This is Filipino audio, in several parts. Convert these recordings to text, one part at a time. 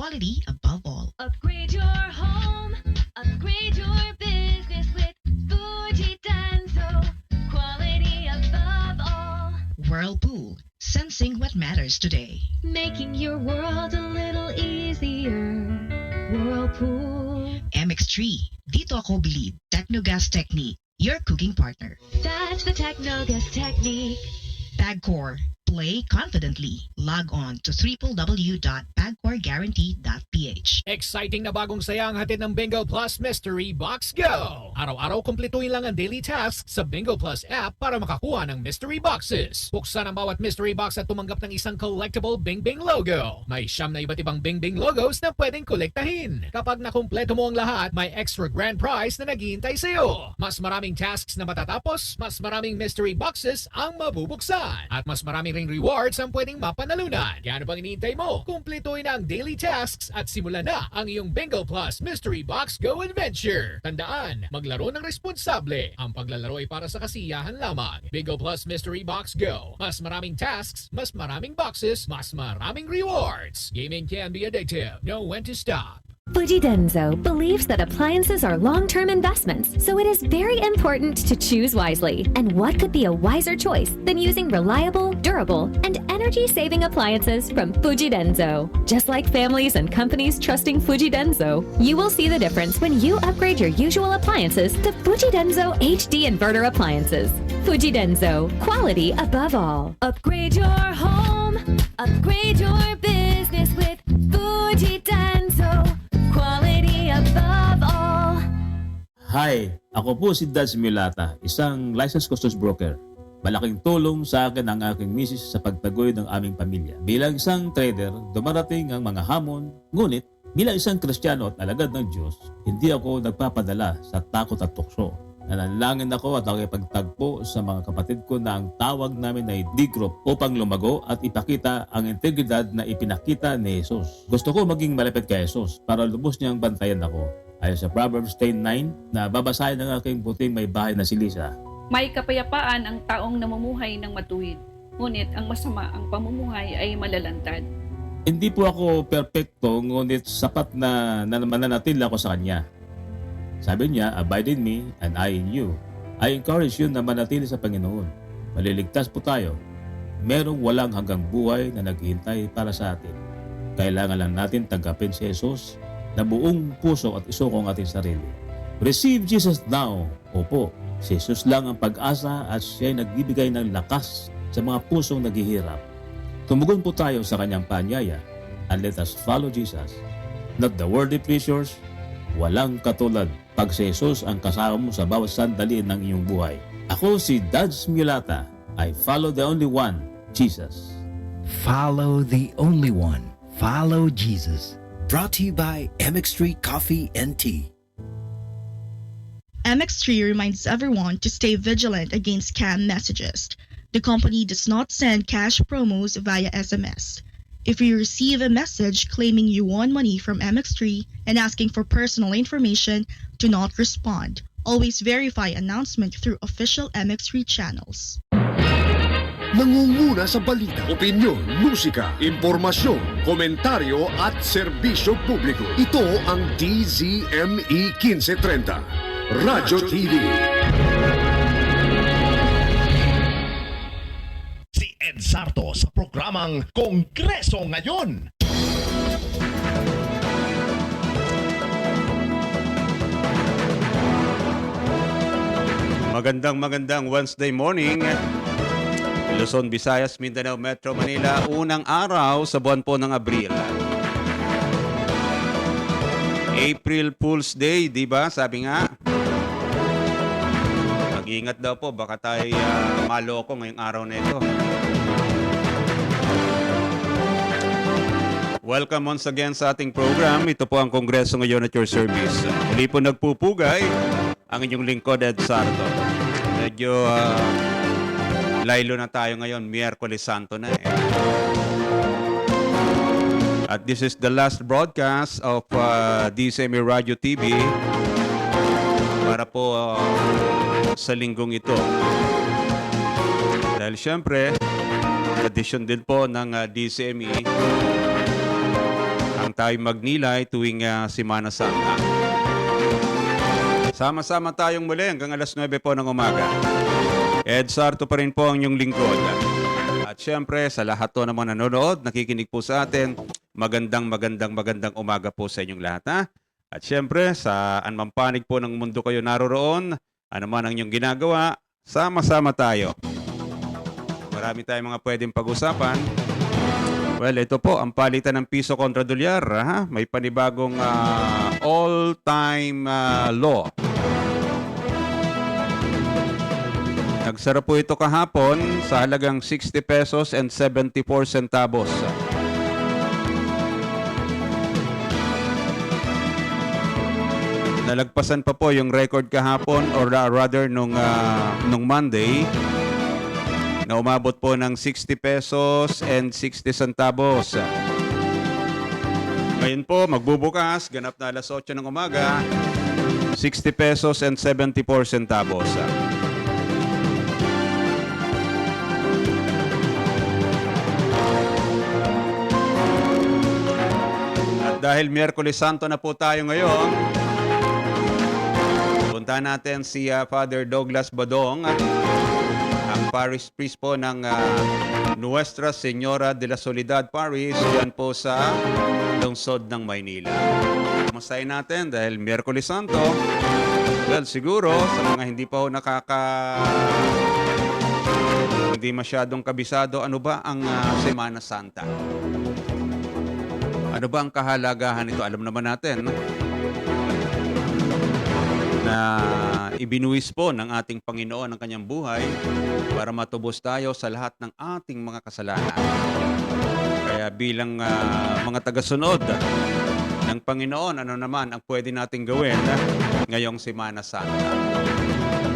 quality above all. Upgrade your home, upgrade your business with Fuji Denso. Quality above all. Whirlpool, sensing what matters today. Making your world a little easier. Whirlpool. MX3, dito ako bilib. Technogas Technique, your cooking partner. That's the Technogas technique. Pagcor, play confidently. Log on to www.pagcorguarantee.ph. Exciting na bagong saya ang hatid ng Bingo Plus Mystery Box Go! Araw-araw kumpletuhin lang ang daily tasks sa Bingo Plus app para makakuha ng mystery boxes. Buksan ang bawat mystery box at tumanggap ng isang collectible Bing Bing logo. May siyam na iba't ibang Bing Bing logos na pwedeng kolektahin. Kapag nakumpleto mo ang lahat, may extra grand prize na naghihintay sa'yo. Mas maraming tasks na matatapos, mas maraming mystery boxes ang mabubuksan. At mas maraming ring rewards ang pwedeng mapanalunan. Kaya ano pang iniintay mo? Kumpletuhin ang daily tasks at simulan na ang iyong Bingo Plus Mystery Box Go Adventure. Tandaan, maglaro ng responsable. Ang paglalaro ay para sa kasiyahan lamang. Bingo Plus Mystery Box Go. Mas maraming tasks, mas maraming boxes, mas maraming rewards. Gaming can be addictive. Know when to stop. Fuji Denso believes that appliances are long-term investments, so it is very important to choose wisely. And what could be a wiser choice than using reliable, durable, and energy-saving appliances from Fuji Denso? Just like families and companies trusting Fuji Denso, you will see the difference when you upgrade your usual appliances to Fuji Denso HD inverter appliances. Fuji Denso, quality above all. Upgrade your home, upgrade your business with Fuji Denso. Quality above all. Hi, ako po si Dads Mulata, isang licensed customs broker. Malaking tulong sa akin ang aking misis sa pagtaguyod ng aming pamilya. Bilang isang trader, dumarating ang mga hamon, ngunit bilang isang Kristiyano at alagad ng Diyos, hindi ako nagpapadala sa takot at tukso. Nanalangin ako at nakipagtagpo sa mga kapatid ko na ang tawag namin ay D-Group upang lumago at ipakita ang integridad na ipinakita ni Jesus. Gusto ko maging malapit kay Jesus para lubos niyang bantayan ako. Ayon sa Proverbs 10:9 na babasahin ng aking puting may bahay na si Lisa. May kapayapaan ang taong namumuhay ng matuwid, ngunit ang masama ang pamumuhay ay malalantad. Hindi po ako perpekto, ngunit sapat na mananatil ako sa Kanya. Sabi niya, abide in me and I in you. I encourage you na manatili sa Panginoon. Maliligtas po tayo. Merong walang hanggang buhay na naghihintay para sa atin. Kailangan lang natin tanggapin si Jesus na buong puso at isuko ang ating sarili. Receive Jesus now. Opo, si Jesus lang ang pag-asa at siya'y nagbibigay ng lakas sa mga pusong naghihirap. Tumugon po tayo sa kanyang paanyaya and let us follow Jesus. Not the worldly pleasures, walang katulad pag si Jesus ang kasama mo sa bawat sandali ng iyong buhay. Ako si Dads Mulata. I follow the only one, Jesus. Follow the only one. Follow Jesus. Brought to you by MX3 Coffee and Tea. MX3 reminds everyone to stay vigilant against scam messages. The company does not send cash promos via SMS. If you receive a message claiming you won money from MX3 and asking for personal information, do not respond. Always verify announcement through official MX3 channels. Nangunguna sa balita, opinyon, musika, impormasyon, komentaryo at serbisyo publiko. Ito ang DZME 1530, Radyo TV. Si Ed Sarto sa programang Kongreso Ngayon. Magandang Wednesday morning. Luzon, Visayas, Mindanao, Metro Manila, unang araw sa buwan po ng Abril. April Fool's Day, di ba? Sabi nga. Mag-iingat daw po, baka tayo maloko ngayong araw na ito. Welcome once again sa ating program. Ito po ang Kongreso Ngayon at your service. Muli po nagpupugay ang inyong lingkod, Ed Sarto. Medyo laylo na tayo ngayon, Miyerkules Santo na eh. At this is the last broadcast of DCME Radio TV para po sa linggong ito. Dahil syempre, tradisyon din po ng DCME ang tayo magnilay tuwing Semana Santa. Sama-sama tayong muli hanggang alas 9 po ng umaga. Ed Sarto pa rin po ang inyong lingkod. At syempre, sa lahat po ng mga nanonood, nakikinig po sa atin, magandang umaga po sa inyong lahat. Ha? At syempre, sa anumang panig po ng mundo kayo naroroon, ano man ang inyong ginagawa, sama-sama tayo. Marami tayong mga pwedeng pag-usapan. Well, ito po, ang palitan ng piso kontra dolyar. Ha? May panibagong all-time law. Nagsara po ito kahapon sa halagang 60 pesos and 74 centavos. Nalagpasan pa po yung record kahapon or rather nung Monday na umabot po ng 60 pesos and 60 centavos. Ngayon po, magbubukas, ganap na alas 8 ng umaga, 60 pesos and 74 centavos. Dahil Miyerkules Santo na po tayo ngayon, punta natin si Father Douglas Badong, ang parish priest po ng Nuestra Señora de la Soledad Parish, yan po sa lungsod ng Maynila. Kumustahin natin dahil Miyerkules Santo. Well, siguro sa mga hindi pa ho hindi masyadong kabisado, ano ba ang Semana Santa? Ano ba ang kahalagahan nito? Alam naman natin na ibinuwis po ng ating Panginoon ang kanyang buhay para matubos tayo sa lahat ng ating mga kasalanan. Kaya bilang mga tagasunod ng Panginoon, ano naman ang pwede nating gawin ngayong Semana Santa?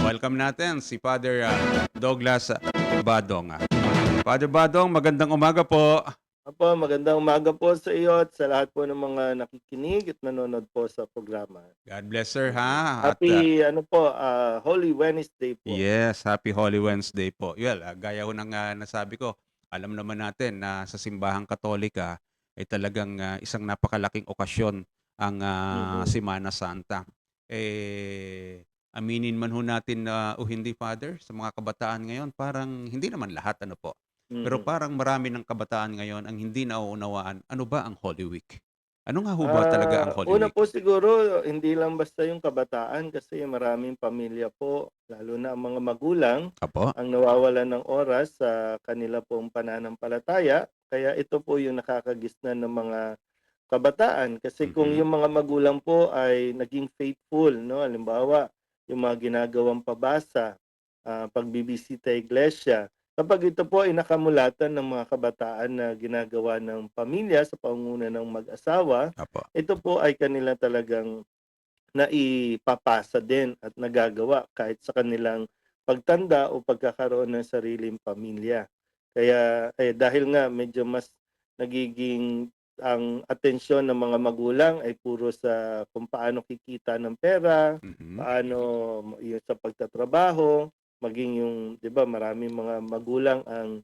Welcome natin si Father Douglas Badong. Father Badong, magandang umaga po. Apo, magandang umaga po sa iyo at sa lahat po ng mga nakikinig at nanonood po sa programa. God bless sir, ha? Happy Holy Wednesday po. Yes, happy Holy Wednesday po. Well, gaya ho ng nasabi ko, alam naman natin na sa simbahang Katolika ay talagang isang napakalaking okasyon ang Semana Santa. Aminin man ho natin o hindi, Father, sa mga kabataan ngayon, parang hindi naman lahat, ano po. Pero parang marami ng kabataan ngayon ang hindi nauunawaan ano ba ang Holy Week. Ano nga ho ba talaga ang Holy Una Week? po siguro, hindi lang basta yung kabataan kasi maraming pamilya po, lalo na ang mga magulang, Apo? ang nawawalan ng oras sa kanila pong pananampalataya. Kaya ito po yung nakakagisnan ng mga kabataan. Kasi kung yung mga magulang po ay naging faithful, no? Halimbawa, yung mga ginagawang pabasa, pagbibisita iglesia, kapag ito po ay nakamulatan ng mga kabataan na ginagawa ng pamilya sa pangunguna ng mag-asawa, Apo. ito po ay kanila talagang naipapasa din at nagagawa kahit sa kanilang pagtanda o pagkakaroon ng sariling pamilya. Kaya dahil nga medyo mas nagiging ang atensyon ng mga magulang ay puro sa kung paano kikita ng pera, paano yung sa pagtatrabaho, maging yung, 'di ba, maraming mga magulang ang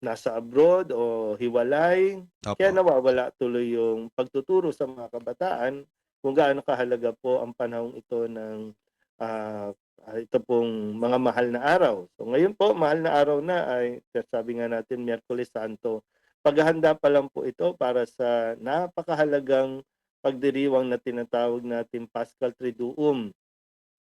nasa abroad o hiwalay. Opo. Kaya nawawala tuloy yung pagtuturo sa mga kabataan kung gaano kahalaga po ang panahong ito ng ito pong mga mahal na araw. So ngayon po, mahal na araw na ay sabi nga natin Miyerkules Santo. Paghahanda pa lang po ito para sa napakahalagang pagdiriwang na tinatawag natin Paschal Triduum,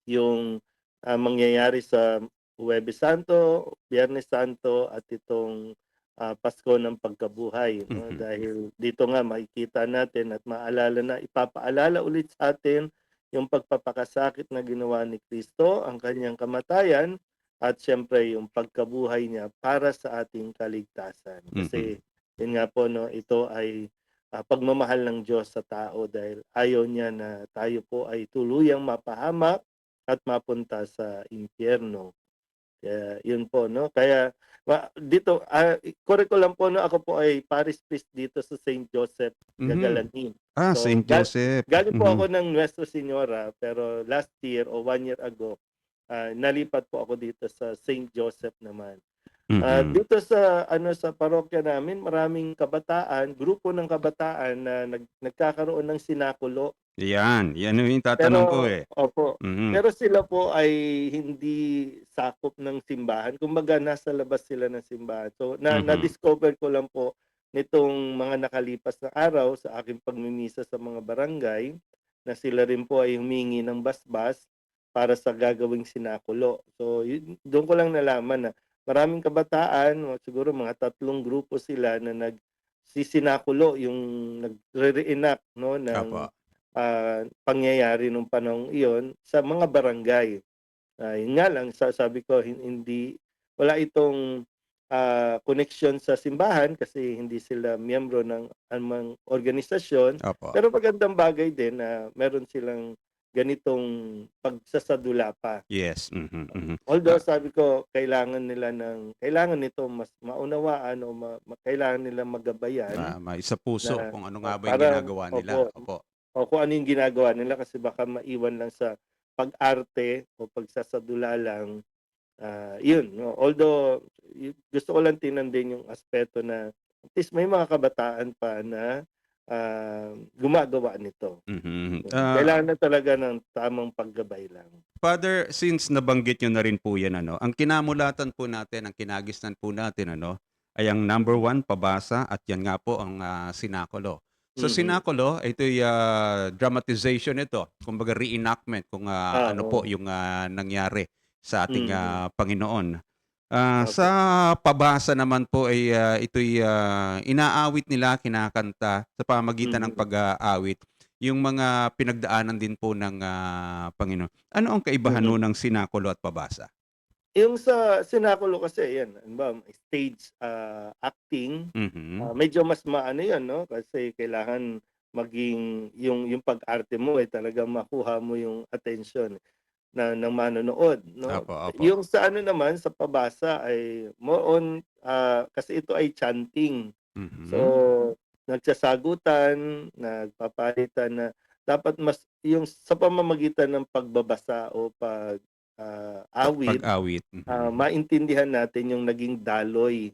yung mangyayari sa Huwebes Santo, Biyernes Santo at itong Pasko ng Pagkabuhay. No? Dahil dito nga makikita natin at ipapaalala ulit sa atin yung pagpapakasakit na ginawa ni Kristo, ang kanyang kamatayan at siyempre yung pagkabuhay niya para sa ating kaligtasan. Kasi yun nga po, no, ito ay pagmamahal ng Diyos sa tao dahil ayaw niya na tayo po ay tuluyang mapahamak at mapunta sa impyerno. Kaya yun po, no. Kaya dito correct ko lang po, no, ako po ay parish priest dito sa St. Joseph Gagalanin. So, St. Joseph. Galing po ako ng Nuestra Señora, pero last year o 1 year ago nalipat po ako dito sa St. Joseph naman. Mhm. Dito sa sa parokya namin, maraming kabataan, grupo ng kabataan na nagkakaroon ng sinakulo. Yan, yan yung tatanong ko, Pero eh. opo, Mhm. pero sila po ay hindi sakop ng simbahan. Kumbaga nasa labas sila ng simbahan. So Mhm. na-discover ko lang po nitong mga nakalipas na araw sa aking pagmimisa sa mga barangay na sila rin po ay humingi ng basbas para sa gagawing sinakulo. So doon ko lang nalaman na maraming kabataan, siguro mga 3 grupo sila na nagsisinakulo, yung nagre-reenact no ng Opo. pangyayari nung panahong iyon sa mga barangay. Yun nga lang sabi ko hindi wala itong koneksyon sa simbahan kasi hindi sila miyembro ng anumang organisasyon. Opo. Pero magandang bagay din na meron silang ganitong pagsasadula pa. Yes. Mhm, mhm. Although sabi ko kailangan nito mas maunawaan o kailangan nilang magabayan Maisapuso na kung ano nga ba yung para ginagawa nila. opo, Opo. o kung ano yung ginagawa nila kasi baka maiwan lang sa pag-arte o pagsasadula lang. Yun, no? Although gusto ko lang tingnan din yung aspeto na at least may mga kabataan pa na gumagawa nito. Mhm. Kailangan na talaga ng tamang paggabay lang. Father, since nabanggit nyo na rin po yan, ang kinamulatan po natin, ang kinagisnan po natin, ay ang number one, pabasa, at yan nga po ang sinakulo. So Mhm. sinakulo, ito'y dramatization ito, kumbaga reenactment kung ano po Oo. yung nangyari sa ating Mhm. Panginoon. Sa Opo. pabasa naman po ay ito'y inaawit nila, kinakanta sa pamagitan ng Mhm. pag-aawit yung mga pinagdaanan din po ng Panginoon. Ano ang kaibahan Mhm. nun ng sinakulo at pabasa? Yung sa sinakulo kasi yan, halimbawa stage acting, Mhm. medyo mas maano yan 'no, kasi kailangan maging yung pag-arte mo ay talagang makuha mo yung atensyon ng manonood 'no. Opo, opo. Yung sa ano naman, sa pabasa ay more on, kasi ito ay chanting. So, Mhm. nagsasagutan, nagpapalitan na dapat mas yung sa pamamagitan ng pagbabasa o awit, Pag-awit. Mhm. maintindihan natin yung naging daloy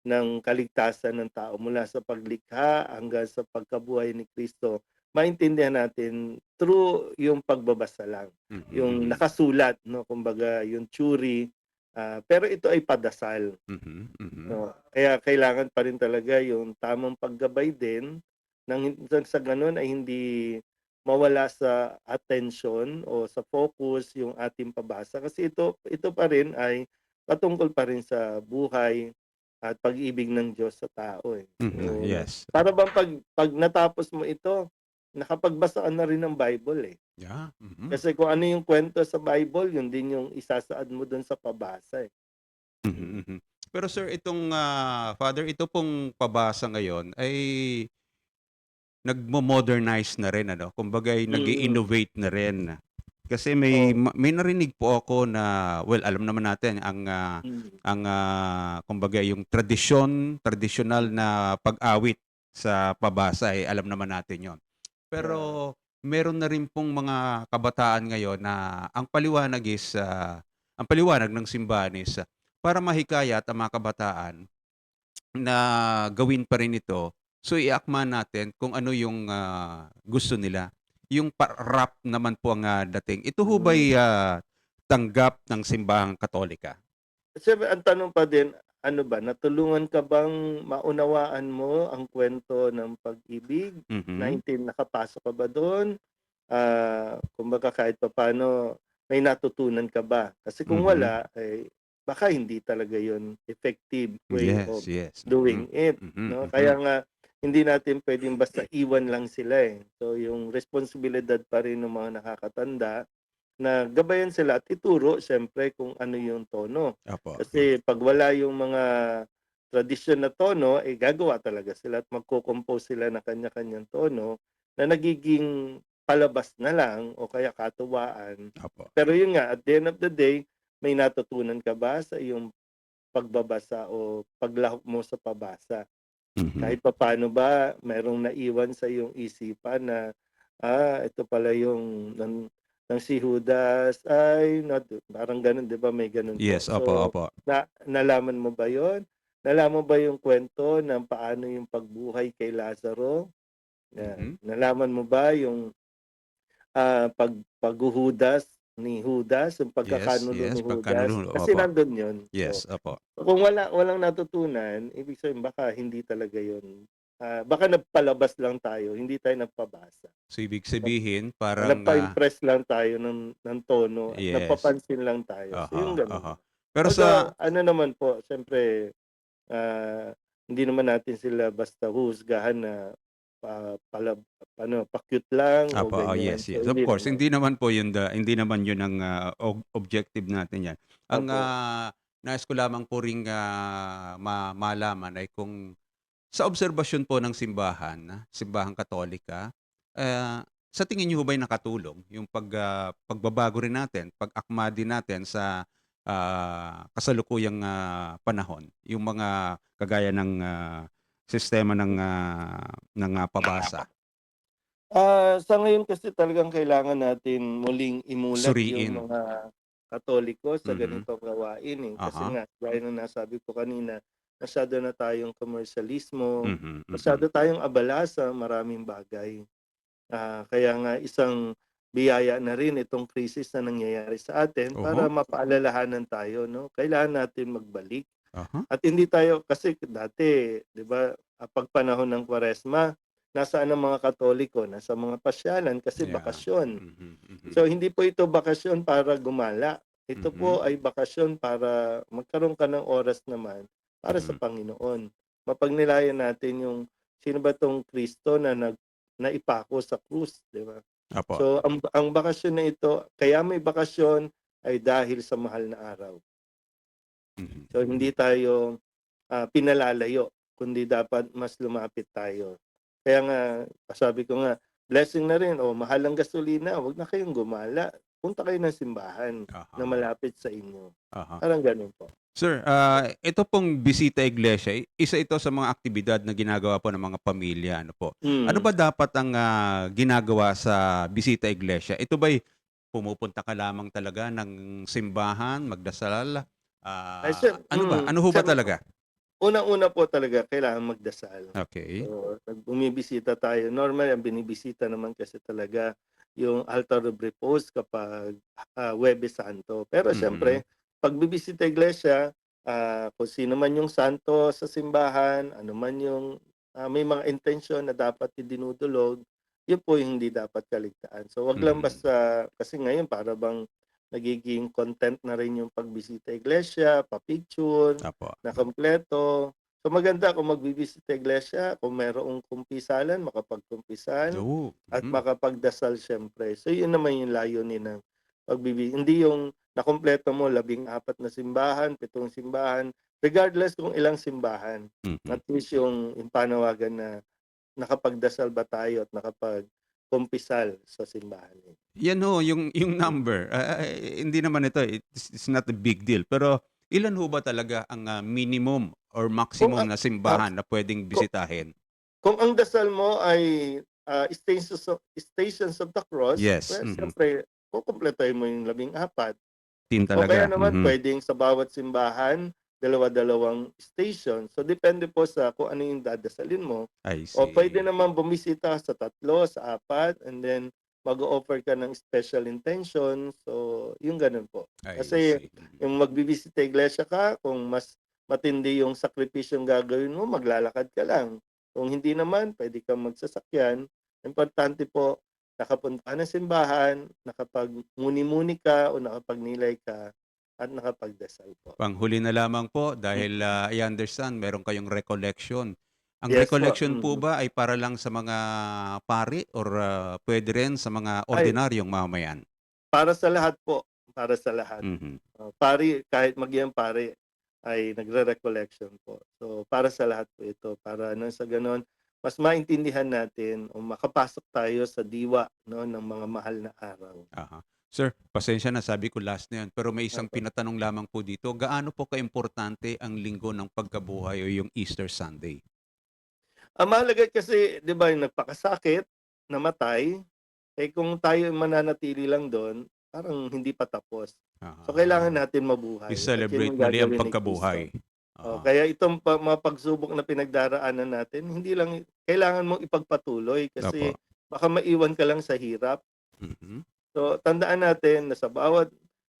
ng kaligtasan ng tao mula sa paglikha hanggang sa pagkabuhay ni Kristo. Maintindihan natin through yung pagbabasa lang, yung Mhm. nakasulat 'no, kumbaga yung theory, pero ito ay padasal. Mhm. Mhm. No, kaya kailangan pa rin talaga yung tamang paggabay din nang sa gano'n ay hindi mawala sa attention o sa focus yung ating pabasa kasi ito pa rin ay patungkol pa rin sa buhay at pag-ibig ng Diyos sa tao, eh. Mhm. So, Yes. para bang 'pag natapos mo ito, nakapagbasa ka na rin ng Bible, eh. Yeah. Mhm. Kasi kung ano yung kwento sa Bible, yun din yung isasaad mo dun sa pabasa, eh. Mhm. Mhm. Pero sir, itong Father, ito pong pabasa ngayon ay nagmo-modernize na rin, kumbaga'y Mm. nag-i-innovate na rin. Kasi Oh. may narinig po ako na, well, alam naman natin Mm. kumbaga yung tradisyonal na pag-awit sa pabasa, alam naman natin 'yon. Yeah. Pero meron na rin pong mga kabataan ngayon na ang paliwanag ng simbahan is para mahikayat ang mga kabataan na gawin pa rin ito, so iakma natin kung ano yung gusto nila. Yung rap naman po ang dating. Ito ho ba'y Hmm. tanggap ng simbahang Katolika? Siyempre ang tanong pa din, ano ba, natulungan ka bang maunawaan mo ang kwento ng pag-ibig? Mhm. Nakapasok ka ba dun? Kumbaga kahit papaano may natutunan ka ba? Kasi kung Mhm. wala, eh, baka hindi talaga yon effective way of Yes, yes. Mhm. doing it, Mhm, 'no? Kaya mhm. nga hindi natin puwedeng basta iwan lang sila, eh. So yung responsibilidad pa rin ng mga nakakatanda na gabayan sila at ituro siyempre kung ano yung tono. Opo. Kasi 'pag wala yung mga tradisyon na tono, eh, gagawa talaga sila at magko-compose sila ng kanya-kanyang tono na nagiging palabas na lang o kaya katuwaan. Opo. Pero yun nga, at the end of the day, may natutunan ka ba sa iyong pagbabasa o paglahok mo sa pabasa? Mhm. Kahit papaano ba merong naiwan sa iyong isipan na, ito pala yung ng si Judas ay not, parang ganun, 'di ba? May ganun po. Yes, So, opo. nalaman mo ba 'yon? Nalaman mo ba yung kwento ng paano yung pagbuhay kay Lazaro? Yan. Nalaman mo ba yung paghuhudas ni Judas, yung pagkakanulo Yes, ni Judas? pagkanulo, Kasi opo. nandun yun. Yes, So, opo. kung walang natutunan, ibig sabihin baka hindi talaga yun. Baka nagpalabas lang tayo, hindi tayo nagpabasa. So, ibig sabihin, parang, Nagpa-impress lang tayo ng tono at yes. nagpapansin lang tayo. So, yung ganun. Pero Although, sa, ano naman po, siyempre, hindi naman natin sila basta husgahan na pa-cute lang o ganyan. yes. So, Of hindi course, naman. hindi naman yun ang objective natin yan. Ang Opo. nais ko lamang po ring malaman ay kung sa obserbasyon po ng simbahang Katolika, sa tingin niyo ho ba'y nakatulong yung pagbabago rin natin, pag-akma din natin sa kasalukuyang panahon, yung mga kagaya ng sistema ng pabasa, Sa ngayon kasi talagang kailangan natin muling imulat suriin. yung mga Katoliko sa Mhm. ganitong gawain eh. Kasi Aha. nga, gaya ng nasabi ko kanina, masyado na tayong komersyalismo, Mhm. masyado tayong abala sa maraming bagay. Kaya nga isang biyaya na rin itong krisis na nangyayari sa atin para Oho. mapaalalahanan tayo, no? Kailangan natin magbalik. Aha. At hindi tayo, kasi dati, di ba, pag panahon ng Kwaresma, nasaan ang mga Katoliko? Nasa mga pasyalan kasi Yeah. bakasyon. Mhm. So, hindi po ito bakasyon para gumala. Ito po Mhm. ay bakasyon para magkaroon ka ng oras naman para sa Mhm. Panginoon. Mapagnilayan natin yung sino ba tong Kristo na naipako sa krus, di ba? Apo. So, ang bakasyon na ito, kaya may bakasyon ay dahil sa mahal na araw. Mhm. So, hindi tayo pinalalayo, kundi dapat mas lumapit tayo. Kaya nga, sabi ko nga, blessing na rin, mahal ang gasolina, wag na kayong gumala. Punta kayo ng simbahan na malapit sa inyo. Aha. Parang ganun po. Sir, ito pong bisita iglesia, isa ito sa mga aktibidad na ginagawa po ng mga pamilya. Ano po? Ano ba dapat ang ginagawa sa bisita iglesia? Ito ba'y pumupunta ka lamang talaga ng simbahan, magdasal? Ano ba? Ano ho ba talaga? Unang-una po talaga, kailangan magdasal. Okay. So, pag bumibisita tayo, normal ang binibisita naman kasi talaga yung altar of repose kapag Huwebes Santo. Pero syempre, pag bibisita iglesia, kung sino man yung santo sa simbahan, ano man yung may mga intensyon na dapat idinudulog, yun po yung hindi dapat kaligtaan. So wag lang basta, kasi ngayon para bang nagiging content na rin yung pagbisita iglesia, pa-picture, Apo. na kompleto. So maganda kung magbibisita iglesia, kung mayroong kumpisalan, makapagkumpisal at makapagdasal syempre. So yun naman yung layunin ng pagbibisita. Hindi yung nakompleto mo 14 na simbahan, 7 simbahan, regardless kung ilang simbahan. At least yung panawagan na nakapagdasal ba tayo at nakapagkumpisal sa simbahan. Yan ho, yung number. Hindi naman ito, it's not a big deal. Pero ilan ho ba talaga ang minimum or maximum na simbahan na pwedeng bisitahin? Kung ang dasal mo ay Stations of the Cross, Yes. well, siyempre, kukumpletuhin mo yung 14. O Talaga. kaya naman, pwedeng sa bawat simbahan, dalawa-dalawang station. So, depende po sa kung ano yung dadasalin mo. I see. O pwede naman bumisita sa 3, sa 4, and then mag-o-offer ka ng special intention. So, yung ganun po. Kasi yung magbibisita iglesia ka, kung mas matindi yung sakripisyong gagawin mo, maglalakad ka lang. Kung hindi naman, pwede kang magsasakyan. Importante po, nakapunta ka ng simbahan, nakapag-muni-muni ka o nakapagnilay ka at nakapagdasal po. Panghuli na lamang po dahil I understand meron kayong recollection. Ang Yes po. recollection po ba ay para lang sa mga pari or pwede rin sa mga ordinaryong mamamayan? Para sa lahat po. Para sa lahat. Pari, kahit maging pari, ay nagre-recollection po. So, para sa lahat po ito. Para sa ganon, mas maintindihan natin o makapasok tayo sa diwa ng mga mahal na araw. Aha. Sir, pasensya na, sabi ko last na yan. Pero may isang pinatanong lamang po dito. Gaano po kaimportante ang linggo ng pagkabuhay o yung Easter Sunday? Ang mahalaga kasi, di ba, yung nagpakasakit, namatay, kung tayo mananatili lang doon, parang hindi pa tapos. Aha. So kailangan natin mabuhay. I-celebrate At yun muli ang gagawin ni pagkabuhay. Cristo. Kaya itong mga pagsubok na pinagdaraanan natin, hindi lang kailangan mong ipagpatuloy kasi baka maiwan ka lang sa hirap. So tandaan natin na sa bawat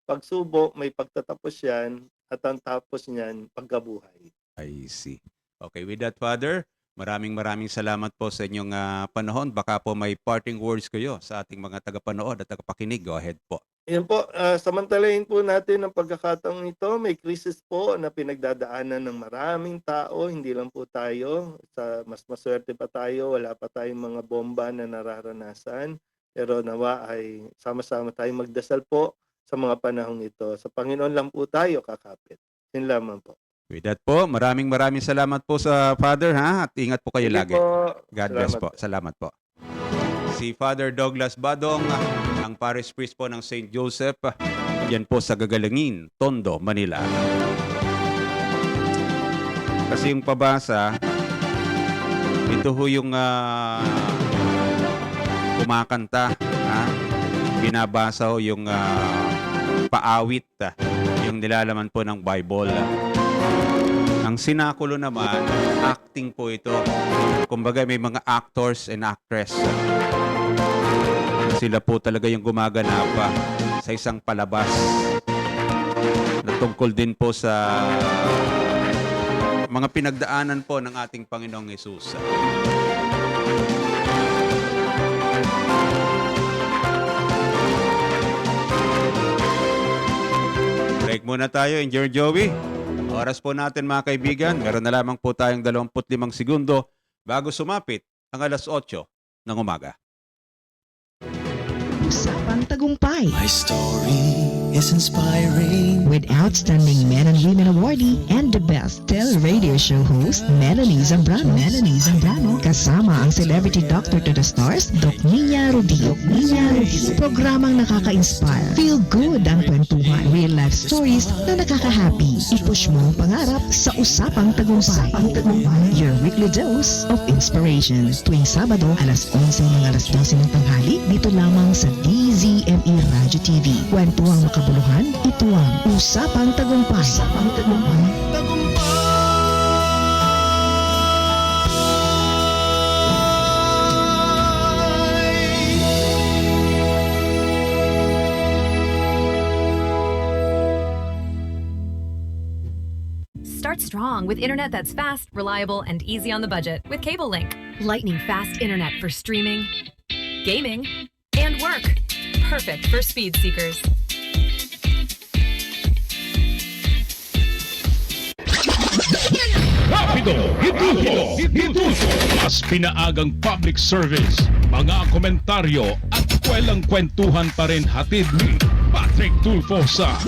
pagsubok may pagtatapos yan at ang tapos niyan pagkabuhay. I see. Okay, with that, Father, maraming salamat po sa inyong panahon. Baka po may parting words kayo sa ating mga tagapanood at tagapakinig. Go ahead po. Yan po, samantalahin po natin ang pagkakataong ito. May krisis po na pinagdadaanan ng maraming tao, hindi lang po tayo. Mas maswerte pa tayo, wala pa tayong mga bomba na nararanasan. Pero nawa ay sama-sama tayong magdasal po sa mga panahong ito. Sa Panginoon lang po tayo kakapit. Yun lamang po. With that po, maraming salamat po sa Father, ha? At ingat po kayo lagi. God bless po. Salamat po. Si Father Douglas Badong, ang Parish Priest po ng St. Joseph, yan po sa Gagalangin, Tondo, Manila. Kasi yung pabasa, ito ho yung kumakanta, binabasa ho yung paawit, yung nilalaman po ng Bible. Ang sinakulo naman, acting po ito. Kumbaga may mga actors and actress. Sila po talaga yung gumaganap sa isang palabas na tungkol din po sa mga pinagdaanan po ng ating Panginoong Hesus. Break muna tayo, Engineer Joey. Oras po natin mga kaibigan, meron na lamang po tayong 25 segundo bago sumapit ang alas 8 ng umaga. Usapang Tagumpay. My story is inspiring. With outstanding men and women awardee and the best radio show host, Melanie Zambrano. Kasama ang celebrity doctor to the stars, Doc Nia Rodillo. Programang nakaka-inspire. Feel good ang kwentuhan. Real life stories na nakaka-happy. I-push mo ang pangarap sa Usapang Tagumpay. Your weekly dose of inspiration. Tuwing Sabado, alas 11 ng alas 12 ng tanghali, dito lamang sa DZME Radio TV. Kwentuhang makabuluhan, ito ang Usapang Tagumpay. Start strong with internet that's fast, reliable, and easy on the budget with Cable Link. Lightning fast internet for streaming, gaming, and work. Perfect for speed seekers. Rapido, hitulso, mas pinaagang public service, mga komentaryo at kwelang kwentuhan pa rin hatid ni Patrick Tulfo sa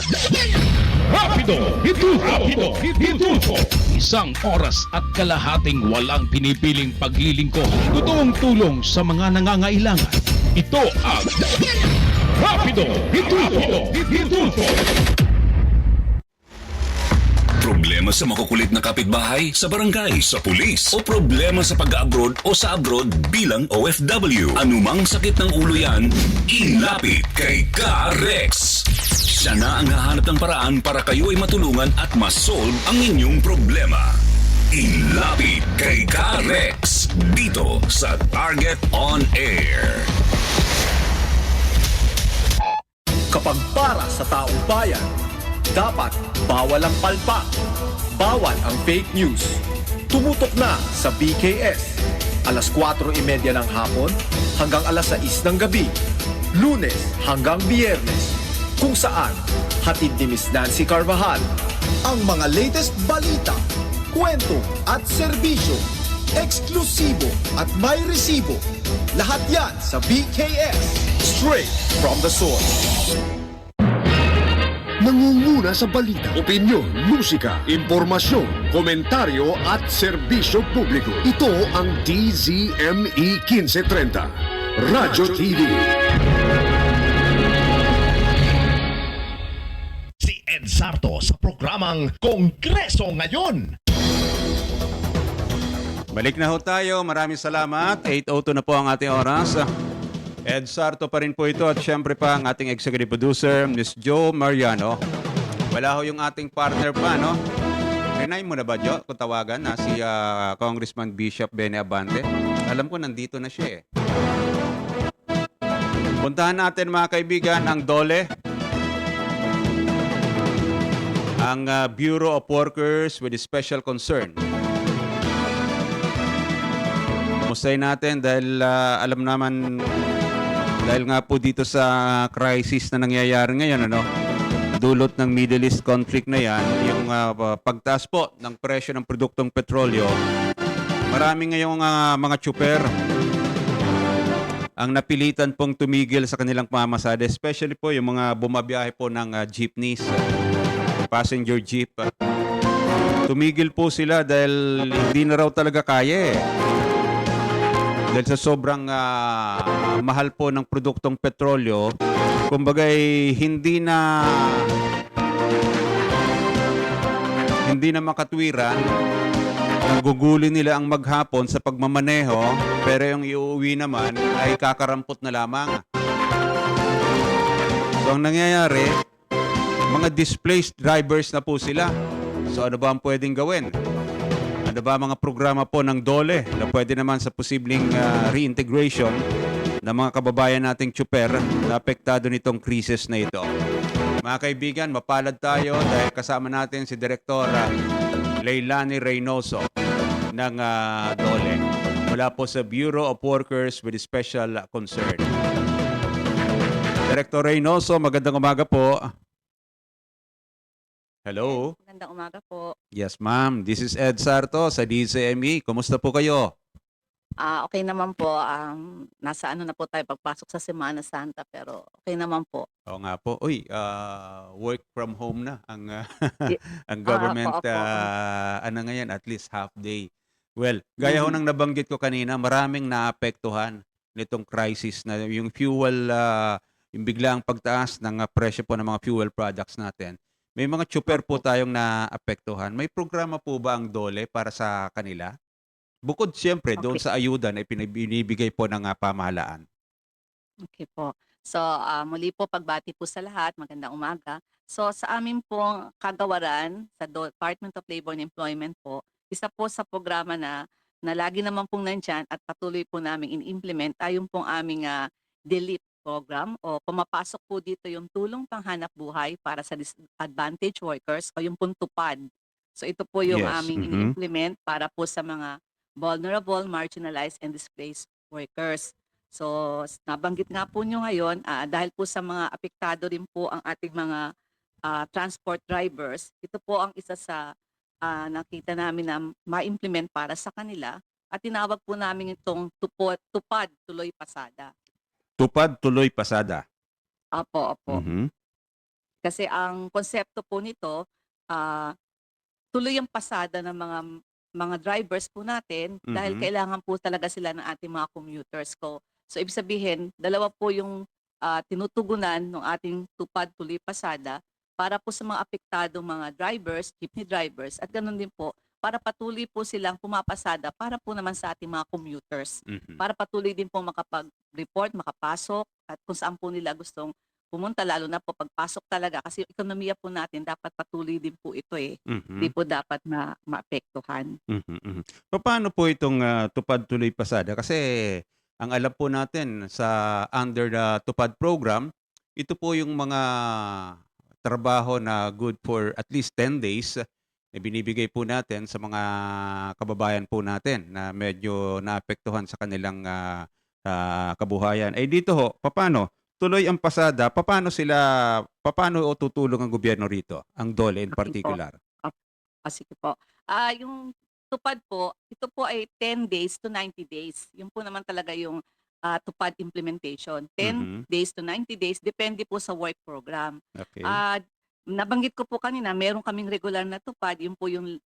Rapido, hitulso. Isang oras at kalahating walang pinipiling paglilingkod. Totoong tulong sa mga nangangailangan. Ito ang Rapido, hitulso. Problema sa makukulit na kapitbahay, sa barangay, sa pulis, o problema sa pag-abroad o sa abroad bilang OFW. Anumang sakit ng ulo yan, ilapit kay Ka-Rex. Siya na ang hahanap ng paraan para kayo ay matulungan at masolve ang inyong problema. Ilapit kay Ka-Rex dito sa Target On Air. Kapag para sa taong bayan, dapat bawal ang palpak, bawal ang fake news. Tumutok na sa BKS, alas 4:30 ng hapon hanggang alas 6 ng gabi, Lunes hanggang Biyernes, kung saan hatid ni Miss Nancy Carvajal ang mga latest balita, kwento at serbisyo, eksklusibo at may resibo. Lahat yan sa BKS, straight from the source. Nangunguna sa balita, opinyon, musika, impormasyon, komentaryo at serbisyo publiko. Ito ang DZME 1530, Radyo TV. Si Ed Sarto sa programang Kongreso Ngayon. Balik na ho tayo. Maraming salamat. 8:02 na po ang ating oras. Ed Sarto pa rin po ito at syempre pa ang ating executive producer, Miss Jo Mariano. Wala ho yung ating partner pa, no? Renay mo na ba, Jo, kung tawagan na si Congressman Bishop Bene Abante? Alam ko nandito na siya eh. Puntahan natin mga kaibigan ang DOLE, ang Bureau of Workers with Special Concern. Mustahin natin dahil alam naman, dahil nga po dito sa crisis na nangyayari ngayon, ano, dulot ng Middle East conflict na yan, yung pagtaas po ng presyo ng produktong petrolyo, marami ngayong mga tsuper ang napilitan pong tumigil sa kanilang pamamasada, especially po yung mga bumabiyahe po ng jeepneys, passenger jeep. Tumigil po sila dahil hindi na raw talaga kaya eh. Dahil sa sobrang mahal po ng produktong petrolyo, kumbagay hindi na makatwiran, naguguli nila ang maghapon sa pagmamaneho, pero yung iuwi naman ay kakarampot na lamang. So ang nangyayari, mga displaced drivers na po sila. So ano ba ang pwedeng gawin? Ano ba mga programa po ng DOLE na pwede naman sa posibleng reintegration ng mga kababayan nating tsuper na apektado nitong krisis na ito? Mga kaibigan, mapalad tayo dahil kasama natin si Direktor Leilani Reynoso ng DOLE mula po sa Bureau of Workers with Special Concern. Director Reynoso, magandang umaga po. Hello. Magandang umaga po. Yes, ma'am. This is Ed Sarto sa DCME. Kumusta po kayo? Okay naman po. Nasa ano na po tayo pagpasok sa Semana Santa pero okay naman po. Oo nga po. Uy, work from home na ang ang government Opo. ano ngayon, at least half day. Well, gaya ho nang nabanggit ko kanina, maraming naapektuhan nitong crisis na yung fuel, yung biglaang pagtaas ng presyo po ng mga fuel products natin. May mga tsuper po tayong naapektuhan. May programa po ba ang DOLE para sa kanila? Bukod siyempre doon sa ayuda na binibigay po ng pamahalaan. Okay po. So, muli po pagbati po sa lahat. Magandang umaga. So, sa amin pong kagawaran sa Department of Labor and Employment po, isa po sa programa na lagi naman pong nandyan at patuloy po namin in-implement ay yung pong aming DELIP program o pumapasok po dito yung tulong panghanap buhay para sa disadvantaged workers o yung puntupad. So ito po yung aming in-implement para po sa mga vulnerable, marginalized, and displaced workers. So nabanggit nga po nyo ngayon, dahil po sa mga apektado rin po ang ating mga transport drivers, ito po ang isa sa nakita namin na ma-implement para sa kanila at tinawag po namin itong tupad tuloy pasada. Tupad tuloy pasada. Opo. Kasi ang konsepto po nito, tuloy ang pasada ng mga drivers po natin dahil kailangan po talaga sila ng ating mga commuters ko. So ibig sabihin, dalawa po yung tinutugunan ng ating tupad tuloy pasada para po sa mga apektadong mga drivers, jeepney drivers at ganoon din po para patuloy po silang pumapasada para po naman sa ating mga commuters. Para patuloy din po makapag-report, makapasok at kung saan po nila gustong pumunta, lalo na po pagpasok talaga kasi yung ekonomiya po natin dapat patuloy din po ito eh. Hindi po dapat maapektuhan. Paano po itong tupad tuloy pasada? Kasi ang alam po natin sa under the tupad program, ito po yung mga trabaho na good for at least 10 days na binibigay po natin sa mga kababayan po natin na medyo naapektuhan sa kanilang kabuhayan. Eh dito ho, paano? Tuloy ang pasada, paano tutulong ang gobyerno rito? Ang DOLE in particular. Sige po. Yung tupad po, ito po ay 10 days to 90 days. Yung po naman talaga yung tupad implementation. 10 days to 90 days, depende po sa work program. Okay. Nabanggit ko po kanina, meron kaming regular na tupad, yun po yung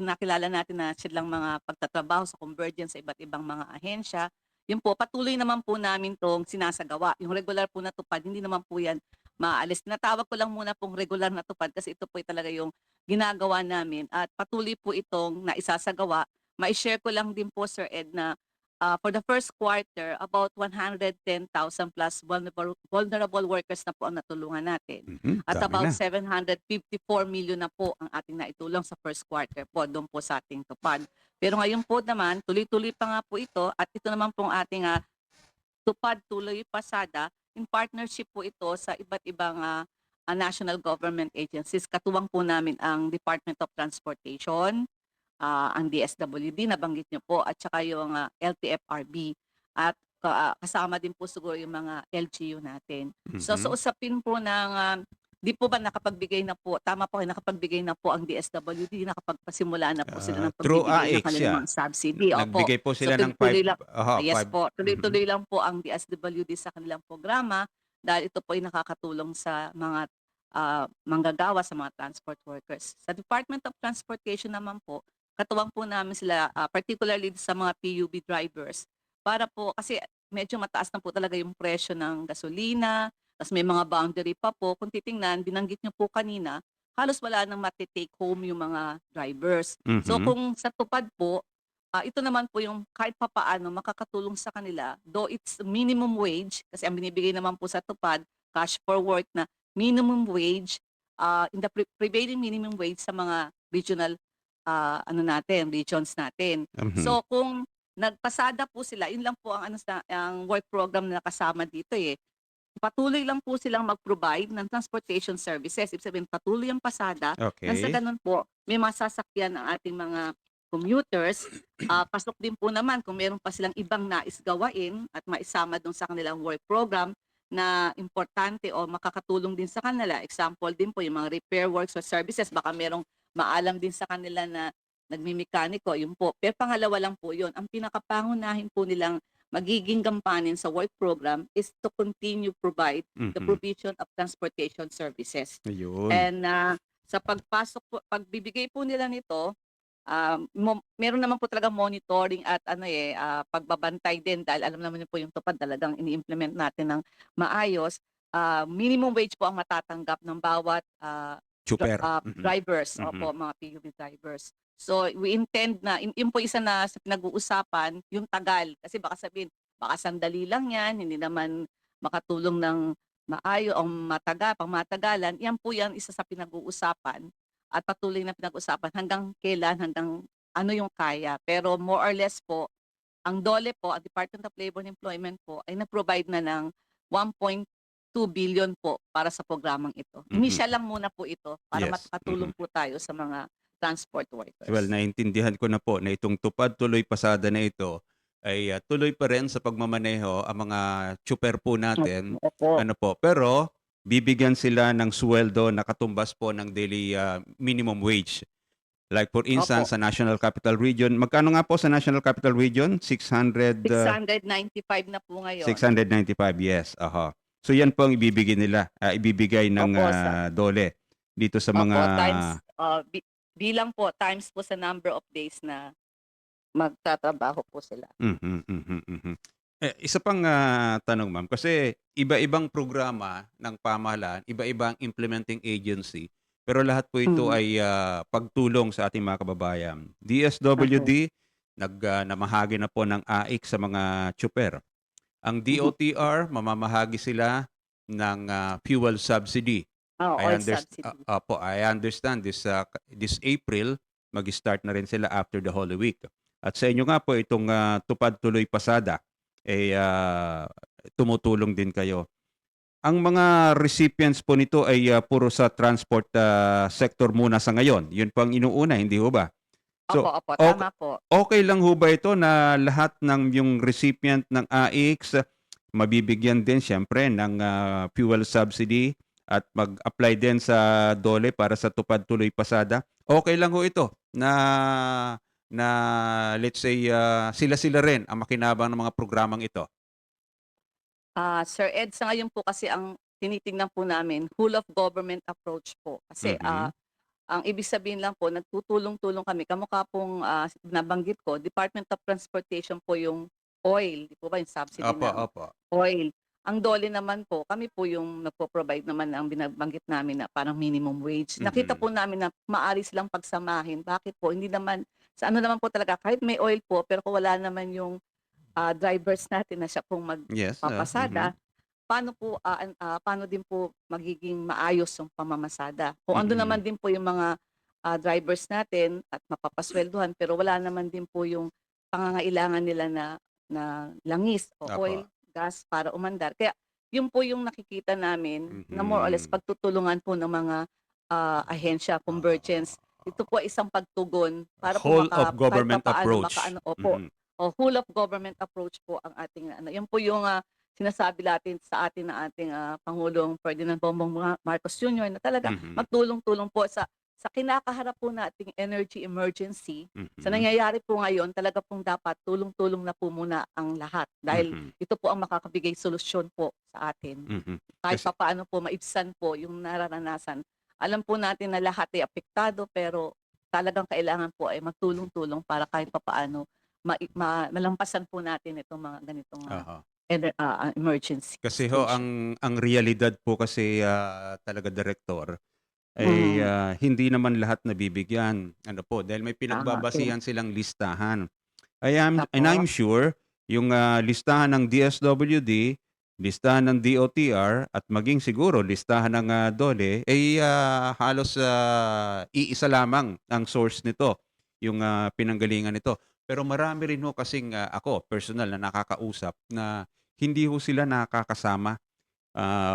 nakilala natin na silang mga pagtatrabaho sa Convergence sa iba't ibang mga ahensya. Yun po, patuloy naman po namin tong sinasagawa. Yung regular po na tupad, hindi naman po yan maalis. Natawag ko lang muna pong regular na tupad kasi ito po talaga yung ginagawa namin at patuloy po itong naisasagawa. Ma-share ko lang din po Sir Ed na for the first quarter, about 110,000 plus vulnerable workers na po ang natulungan natin. At dami about na. 754 million na po ang ating naitulong sa first quarter po doon po sa ating tupad. Pero ngayon po naman, tuloy-tuloy pa nga po ito at ito naman pong ating tupad tuloy pasada in partnership po ito sa iba't ibang national government agencies. Katuwang po namin ang Department of Transportation, ang DSWD, nabanggit nyo po, at saka yung LTFRB. At kasama din po siguro yung mga LGU natin. So sa usapin po ng, di po ba nakapagbigay na po, tama po kayo, nakapagbigay na po ang DSWD, nakapagpasimula na po sila ng Through pagbibigay ng AIX, kanilang mga subsidy. Opo. Nagbigay po sila So, ng tuloy lang, 5... yes po, tuloy-tuloy lang po ang DSWD sa kanilang programa dahil ito po ay nakakatulong sa mga manggagawa, sa mga transport workers. Sa Department of Transportation naman po, katuwang po namin sila, particularly sa mga PUB drivers, para po, kasi medyo mataas na po talaga yung presyo ng gasolina, tapos may mga boundary pa po. Kung titingnan, binanggit nyo po kanina, halos wala nang matitake home yung mga drivers. So kung sa tupad po, ito naman po yung kahit papaano makakatulong sa kanila, though it's minimum wage, kasi ang binibigay naman po sa tupad, cash for work na minimum wage, in the prevailing minimum wage sa mga regional regions natin. So kung nagpasada po sila, yun lang po ang work program na kasama dito eh. Patuloy lang po silang mag-provide ng transportation services. Ibig sabihin, patuloy ang pasada. Okay. Nang sa ganun po, may masasakyan ang ating mga commuters. Pasok din po naman kung meron pa silang ibang nais gawain at maisama doon sa kanilang work program na importante o makakatulong din sa kanila. Example din po yung mga repair works or services. Baka merong maalam din sa kanila na nagmimekaniko, yun po. Pero pangalawa lang po yun. Ang pinakapangunahin po nilang magiging gampanin sa work program is to continue provide the provision of transportation services. Ayun. And sa pagpasok po, pagbibigay po nila nito, meron naman po talaga monitoring at pagbabantay din dahil alam naman niyo po yung tupad talagang ini-implement natin ng maayos. Minimum wage po ang matatanggap ng bawat drivers, opo, mga PUV drivers. So we intend na, yun po isa na sa pinag-uusapan, yung tagal. Kasi baka sabihin, baka sandali lang yan, hindi naman makatulong ng maayo o pangmatagalan. Yan po yan isa sa pinag-uusapan at patuloy na pinag-uusapan hanggang kailan, hanggang ano yung kaya. Pero more or less po, ang DOLE po, ang Department of Labor and Employment po, ay na-provide na ng 1.2 billion po para sa programang ito. Initial lang muna po ito para makatulong po tayo sa mga transport workers. Well, naintindihan ko na po na itong tupad tuloy pasada na ito ay tuloy pa rin sa pagmamaneho ang mga tsuper po natin. Ano po, pero bibigyan sila ng sweldo na katumbas po ng daily minimum wage. Like for instance, sa National Capital Region, magkano nga po sa National Capital Region? 695 na po ngayon. 695, yes. So yan po ang ibibigay nila, ibibigay ng DOLE dito sa mga... Bilang po, times po sa number of days na magtatrabaho po sila. Isa pang tanong, ma'am, kasi iba-ibang programa ng pamahalaan, iba-ibang implementing agency, pero lahat po ito ay pagtulong sa ating mga kababayan. DSWD, namahagi na po ng AIC sa mga tsuper. Ang DOTR, mamamahagi sila ng fuel subsidy. I understand this April, mag-start na rin sila after the Holy Week. At sa inyo nga po, itong tupad tuloy pasada, tumutulong din kayo. Ang mga recipients po nito ay puro sa transport sector muna sa ngayon. Yun po ang inuuna, hindi ho ba? So, tama po. Okay lang ho ba ito na lahat ng yung recipient ng AIX mabibigyan din siyempre ng fuel subsidy at mag-apply din sa DOLE para sa tupad tuloy pasada? Okay lang ho ito na let's say sila-sila rin ang makinabang ng mga programang ito. Sir Ed, sa ngayon po kasi ang tinitingnan po namin, whole of government approach po. Kasi ang ibig sabihin lang po, nagtutulong-tulong kami. Kamukha pong nabanggit ko, Department of Transportation po yung oil. Di po ba yung subsidy ng oil? Ang DOLE naman po, kami po yung nagpo-provide naman ang binabanggit namin na parang minimum wage. Nakita po namin na maaari silang pagsamahin. Bakit po? Hindi naman, sa ano naman po talaga, kahit may oil po, pero kung wala naman yung drivers natin na siya pong Yes. magpapasada, paano din po magiging maayos yung pamamasada. Kung ando naman din po yung mga drivers natin at mapapasweldohan pero wala naman din po yung pangangailangan nila na langis o Apo. oil, gas para umandar. Kaya yun po yung nakikita namin na more or less pagtutulungan po ng mga ahensya, convergence. Ito po ay isang pagtugon para po Whole of government approach. Whole of government approach po ang ating Yan po yung sinasabi natin sa atin ng ating Pangulong Ferdinand Bongbong Marcos Jr. na talaga magtulong-tulong po sa kinakaharap po nating energy emergency. Sa nangyayari po ngayon, talaga pong dapat tulong-tulong na po muna ang lahat dahil ito po ang makakabigay solusyon po sa atin. Kahit papaano po maibsan po yung nararanasan. Alam po natin na lahat ay apektado pero talagang kailangan po ay magtulong-tulong para kahit papaano malampasan po natin itong mga ganitong emergency. Kasi ho, ang realidad po kasi talaga, Direktor, ay hindi naman lahat nabibigyan. Ano po, dahil may pinagbabasihan silang listahan. And I'm sure, yung listahan ng DSWD, listahan ng DOTR, at maging siguro listahan ng DOLE, ay halos iisa lamang ang source nito, yung pinanggalingan nito. Pero marami rin ho kasing ako, personal na nakakausap, na hindi ho sila nakakasama.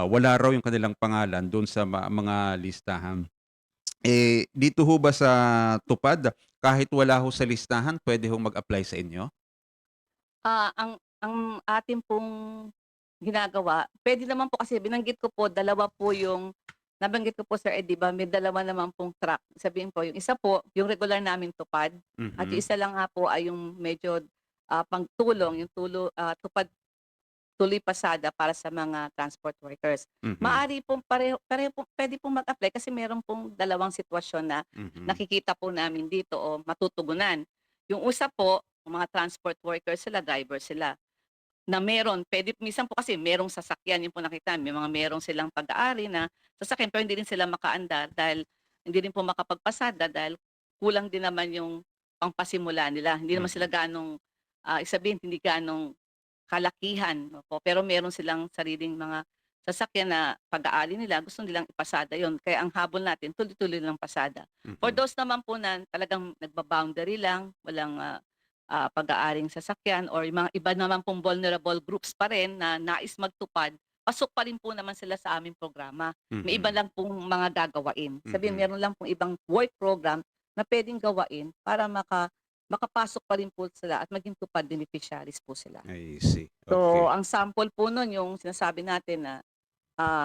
Wala raw yung kanilang pangalan doon sa mga listahan. Dito ho ba sa tupad, kahit wala ho sa listahan, pwede ho mag-apply sa inyo? Ang atin pong ginagawa, pwede naman po kasi binanggit ko po, dalawa po yung, nabanggit ko po Sir Ed, diba, may dalawa naman pong track. Sabihin po, yung isa po, yung regular namin tupad, at yung isa lang nga po ay yung medyo pangtulong, yung tupad tuloy pasada para sa mga transport workers. Maari pong pareho pwede pong mag-apply kasi meron pong dalawang sitwasyon na nakikita po namin dito o matutugunan. Yung isa po, mga transport workers sila, driver sila, na meron, minsan po kasi merong sasakyan, yung po nakita, may mga merong silang pag-aari na sasakyan pero hindi rin sila makaandar dahil hindi rin po makapagpasada dahil kulang din naman yung pangpasimula nila. Hindi naman sila ganong, isabihin, hindi ganong kalakihan po, pero meron silang sariling mga sasakyan na pag-aali nila, gusto nilang ipasada yon. Kaya ang habol natin, tuloy-tuloy lang pasada. For those naman po na talagang nagba-boundary lang, walang pag-aaring sasakyan or yung mga iba naman pong vulnerable groups pa rin na nais magtupad, pasok pa rin po naman sila sa aming programa. May iba lang pong mga gagawain. Sabihin, meron lang pong ibang work program na pwedeng gawain para makapasok pa rin po sila at maging tupad beneficiaries po sila. I see. Okay. So, ang sample po nun, yung sinasabi natin na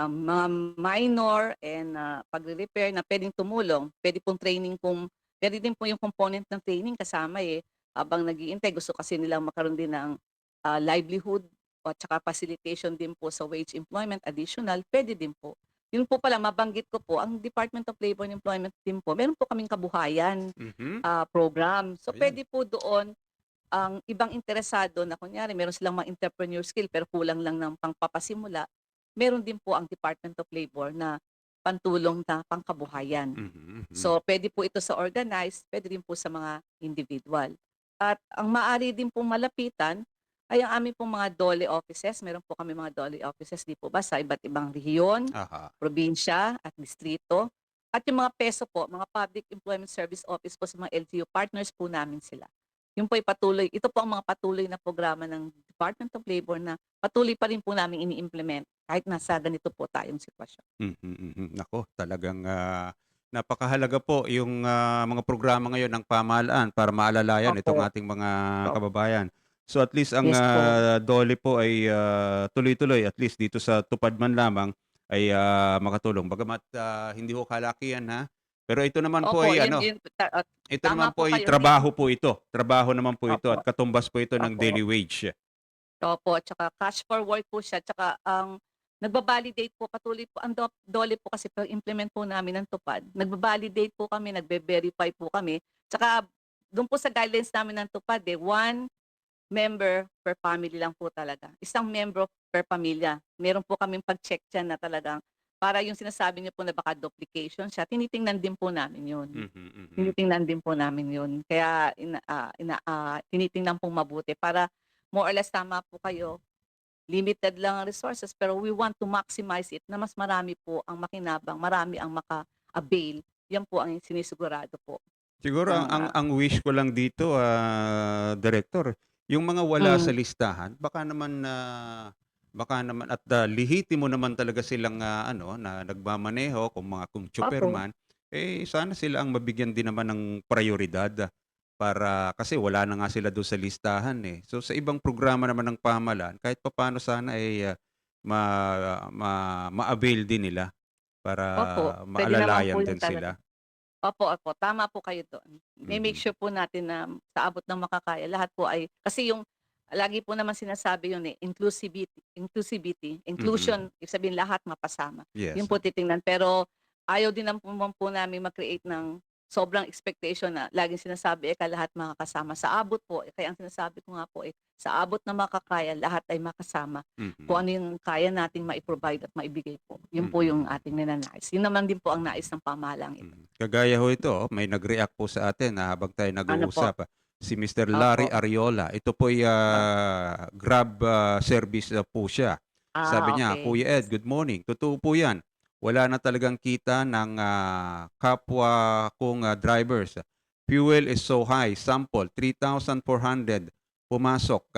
mga minor and pagre-repair na pwedeng tumulong, pwede pong training pwede din po yung component ng training kasama habang nag-iintay, gusto kasi nilang makaroon din ng livelihood at saka facilitation din po sa wage employment, additional, pwede din po. Yun po pala, mabanggit ko po, ang Department of Labor and Employment Team po, meron po kaming kabuhayan program. So, pwede po doon ang ibang interesado na kunyari, meron silang mga entrepreneur skill pero kulang lang ng pangpapasimula. Meron din po ang Department of Labor na pantulong na pangkabuhayan. So, pwede po ito sa organized, pwede din po sa mga individual. At ang maaari din po malapitan ay ang aming pong mga DOLE offices. Meron po kami mga DOLE offices, di po ba, sa iba't ibang rehiyon, probinsya at distrito. At yung mga PESO po, mga Public Employment Service Office po sa mga LGU, partners po namin sila. Yung po ay patuloy, ito po ang mga patuloy na programa ng Department of Labor na patuloy pa rin po namin ini-implement kahit nasa ganito po tayong sitwasyon. Nako, talagang napakahalaga po yung mga programa ngayon ng pamahalaan para maalalayan itong ating mga kababayan. So at least ang DOLE po ay tuloy-tuloy, at least dito sa tupad man lamang ay makatulong. Bagamat hindi ho kalakihan ha. Pero ito naman po ay ito naman po ay trabaho po ito. Trabaho naman po ito at katumbas po ito ng daily wage. Opo, at saka cash for work po siya. At saka ang nagbabalidate po, patuloy po, ang DOLE po kasi implement po namin ng tupad. Nagbabalidate po kami, nagbe-verify po kami. At saka doon po sa guidelines namin ng tupad, 1 member per family lang po talaga. Isang member per pamilya. Meron po kaming pag-check dyan na talagang para yung sinasabi niyo po na baka duplication siya, tinitingnan din po namin yun. Tinitingnan din po namin yun. Kaya tinitingnan pong mabuti para more or less tama po kayo. Limited lang ang resources pero we want to maximize it na mas marami po ang makinabang, marami ang maka-avail. Yan po ang sinisigurado po. Siguro ang wish ko lang dito, Director, yung mga wala sa listahan, baka naman at lihiti mo naman talaga silang na nagmamaneho kung chopper man, sana sila ang mabigyan din naman ng prioridad para kasi wala na nga sila doon sa listahan eh. So sa ibang programa naman ng pamahalaan, kahit papaano sana ay ma-avail din nila para Pwede naman maalalayan po din yun talaga. sila. Opo. Tama po kayo doon. May make sure po natin na sa abot ng makakaya, lahat po ay, kasi yung, lagi po naman sinasabi yun inclusivity, inclusion, ibig sabihin lahat mapasama. Yes. Yun po titingnan. Pero ayaw din naman po namin mag-create ng sobrang expectation na laging sinasabi, lahat makakasama. Sa abot po, kaya ang sinasabi ko nga po, sa abot na makakaya, lahat ay makasama. Kung ano yung kaya nating maiprovide at maibigay po. Yun po yung ating ninanais. Yun naman din po ang nais ng pamahalang ito. Kagaya ho ito, may nag-react po sa atin habang tayo nag-uusap. Si Mr. Larry Ariola. Ito po ay Grab service po siya. Sabi niya, Kuya Ed, good morning. Totoo po yan. Wala na talagang kita ng kapwa kong drivers. Fuel is so high. Sample, 3,400. Pumasok.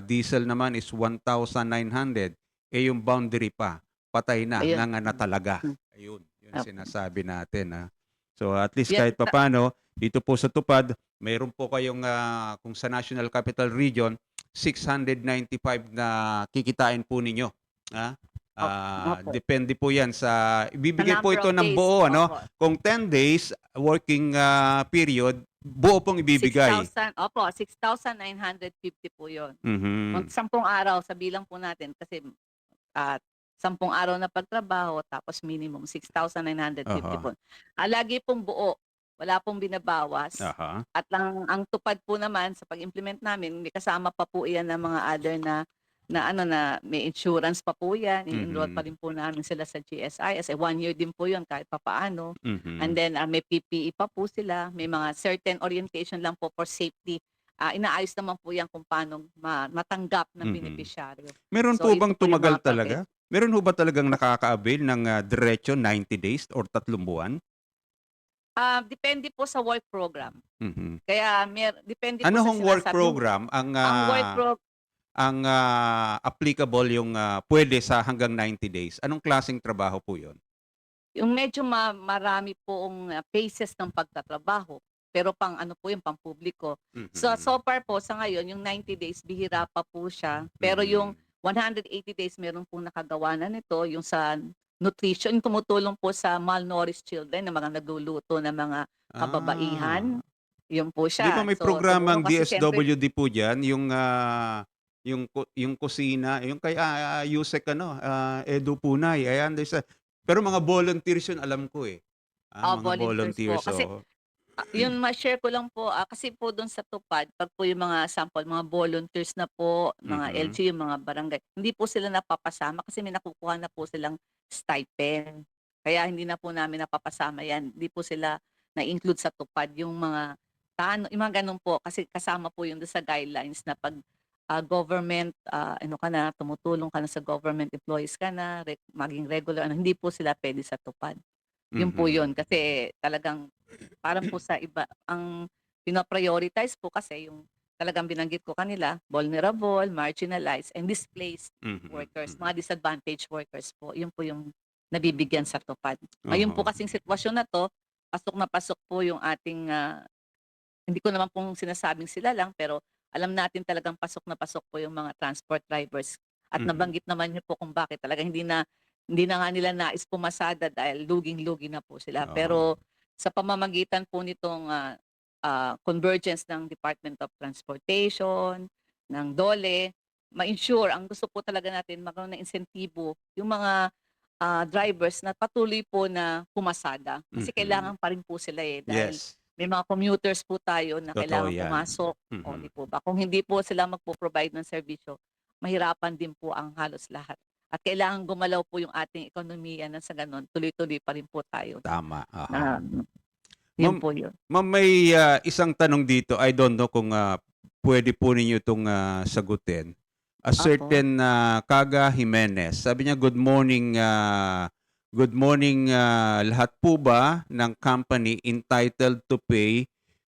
Diesel naman is 1,900. Yung boundary pa. Patay na. Nga na talaga. Ayun. Yun sinasabi natin. So at least kahit papano, dito po sa Tupad, mayroon po kayong, kung sa National Capital Region, 695 na kikitain po ninyo. Depende po yan sa, ibibigay po ito ng buo, Kung 10 days working period, buo pong ibibigay. 6,950 po yun. 10 araw, sa bilang po natin, kasi 10 araw na pagtrabaho, tapos minimum 6,950 po. Lagi pong buo, wala pong binabawas. At ang tupad po naman sa pag-implement namin, may kasama pa po iyan ng mga other na may insurance pa po yan. I-enroll pa rin po namin sila sa GSIS. 1 year din po yun kahit papaano. And then may PPE pa po sila. May mga certain orientation lang po for safety. Inaayos naman po yan kung paano matanggap ng beneficiaryo. Meron po bang tumagal talaga? Meron ho ba talagang nakaka-avail ng diretso 90 days or 3 buwan? Depende po sa work program. Kaya depende ano po sa hong work program ang applicable yung pwede sa hanggang 90 days? Anong klaseng trabaho po yun? Yung medyo marami poong phases ng pagtatrabaho. Pero pang publiko. So far po sa ngayon, yung 90 days, bihira pa po siya. Pero yung 180 days, meron pong nakagawa na nito. Yung sa nutrition, tumutulong po sa malnourished children, na mga nagluluto ng mga kababaihan. Yun po siya. Di ba may programang DSWD po dyan, yung kusina, yung kay Yusek Edu Punay. Ayan, pero mga volunteers yun, alam ko eh. Mga volunteers. Kasi, yun ma-share ko lang po, kasi po doon sa Tupad, pag po yung mga sample, mga volunteers na po, mga LG, yung mga barangay, hindi po sila napapasama kasi may nakukuha na po silang stipend. Kaya hindi na po namin napapasama yan. Hindi po sila na-include sa Tupad. Yung mga ganun po, kasi kasama po yung doon sa guidelines na pag government, tumutulong ka na sa government employees ka na, maging regular, hindi po sila pwede sa Tupad. Yun po yun. Kasi talagang parang po sa iba, ang pinaprioritize po kasi yung talagang binanggit ko kanila, vulnerable, marginalized, and displaced workers, mga disadvantaged workers po. Yun po yung nabibigyan sa Tupad. Ngayon po kasing sitwasyon na to, pasok na pasok po yung ating, hindi ko naman pong sinasabing sila lang, pero alam natin talagang pasok na pasok po yung mga transport drivers. At nabanggit naman niyo po kung bakit talaga hindi na nga nila nais pumasada dahil luging-lugi na po sila. Pero sa pamamagitan po nitong convergence ng Department of Transportation, ng DOLE, ma-ensure, ang gusto po talaga natin, magkaroon ng insentibo, yung mga drivers na patuloy po na pumasada. Kasi kailangan pa rin po sila dahil may mga commuters po tayo na kailangan pumasok. O, di po ba? Kung hindi po sila magpo-provide ng serbisyo, mahirapan din po ang halos lahat. At kailangan gumalaw po yung ating ekonomiya na sa ganun, tuloy-tuloy pa rin po tayo. Tama. Yun po yun. Ma'am, may isang tanong dito. I don't know kung pwede po ninyo itong sagutin. A certain Kaga Jimenez. Sabi niya, good morning lahat po ba ng company entitled to pay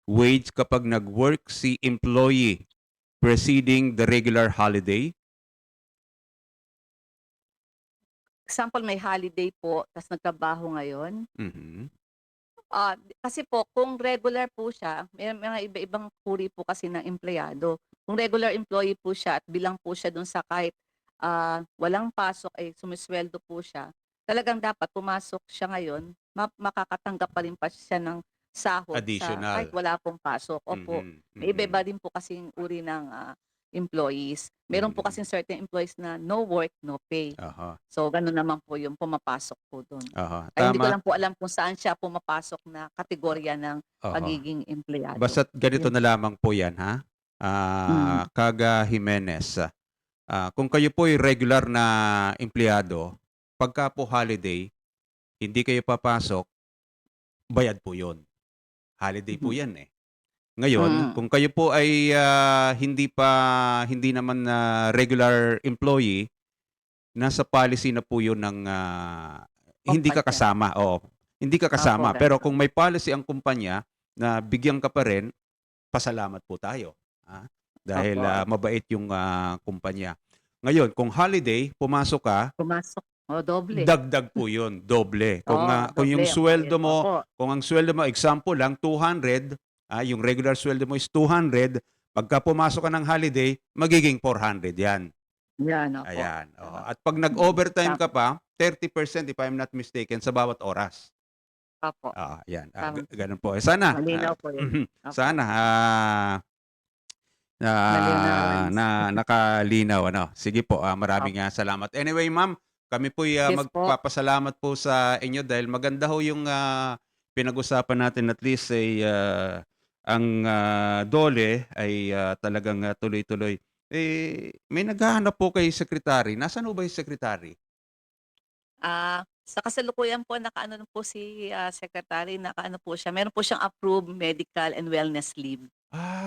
wage kapag nag-work si employee preceding the regular holiday? Example, may holiday po, tapos nagtrabaho ngayon. Mhm. Kasi po, kung regular po siya, may mga iba-ibang uri po kasi ng empleyado. Kung regular employee po siya at bilang po siya dun sa kahit walang pasok ay sumisweldo po siya, talagang dapat pumasok siya ngayon, makakatanggap pa rin pa siya ng sahod Additional. kahit wala pong pasok. Opo. May iba-iba din po kasing uri ng employees. Meron po kasing certain employees na no work, no pay. Aha. So, ganun naman po yung pumapasok po doon. Aha. Ay, hindi ko Tama. lang po alam kung saan siya pumapasok na kategorya ng Aha. pagiging empleyado. Basta't ganito Yun. na lamang po yan, ha? Kaga Jimenez. Kung kayo po ay regular na empleyado, pagka po holiday, hindi kayo papasok, bayad po yun. Holiday po yan eh. Ngayon, kung kayo po ay hindi naman regular employee, nasa policy na po yun ng hindi ka kasama. Oo, hindi ka kasama. Pero kung may policy ang kumpanya na bigyan ka pa rin, pasalamat po tayo. Dahil mabait yung kumpanya. Ngayon, kung holiday, pumasok ka, doble. dagdag po yun, doble. Kung yung sweldo mo, kung ang sweldo mo, example lang, 200, yung regular sweldo mo is 200, pagka pumasok ka ng holiday, magiging 400 yan. Yan, opo. Ayan. At pag nag-overtime ka pa, 30% if I'm not mistaken sa bawat oras. Opo. Yan. Ganun po. Sana. Malinaw po yun. Sana nakalinaw. Sige po, maraming salamat. Anyway, ma'am, kami po magpapasalamat po sa inyo dahil maganda ho yung pinag-usapan natin, at least ay ang DOLE ay talagang tuloy-tuloy. May naghahanap po kay secretary. Nasaan ho ba yung secretary? Sa kasalukuyan po, nakaano po si secretary, nakaano po siya. Meron po siyang approved medical and wellness leave.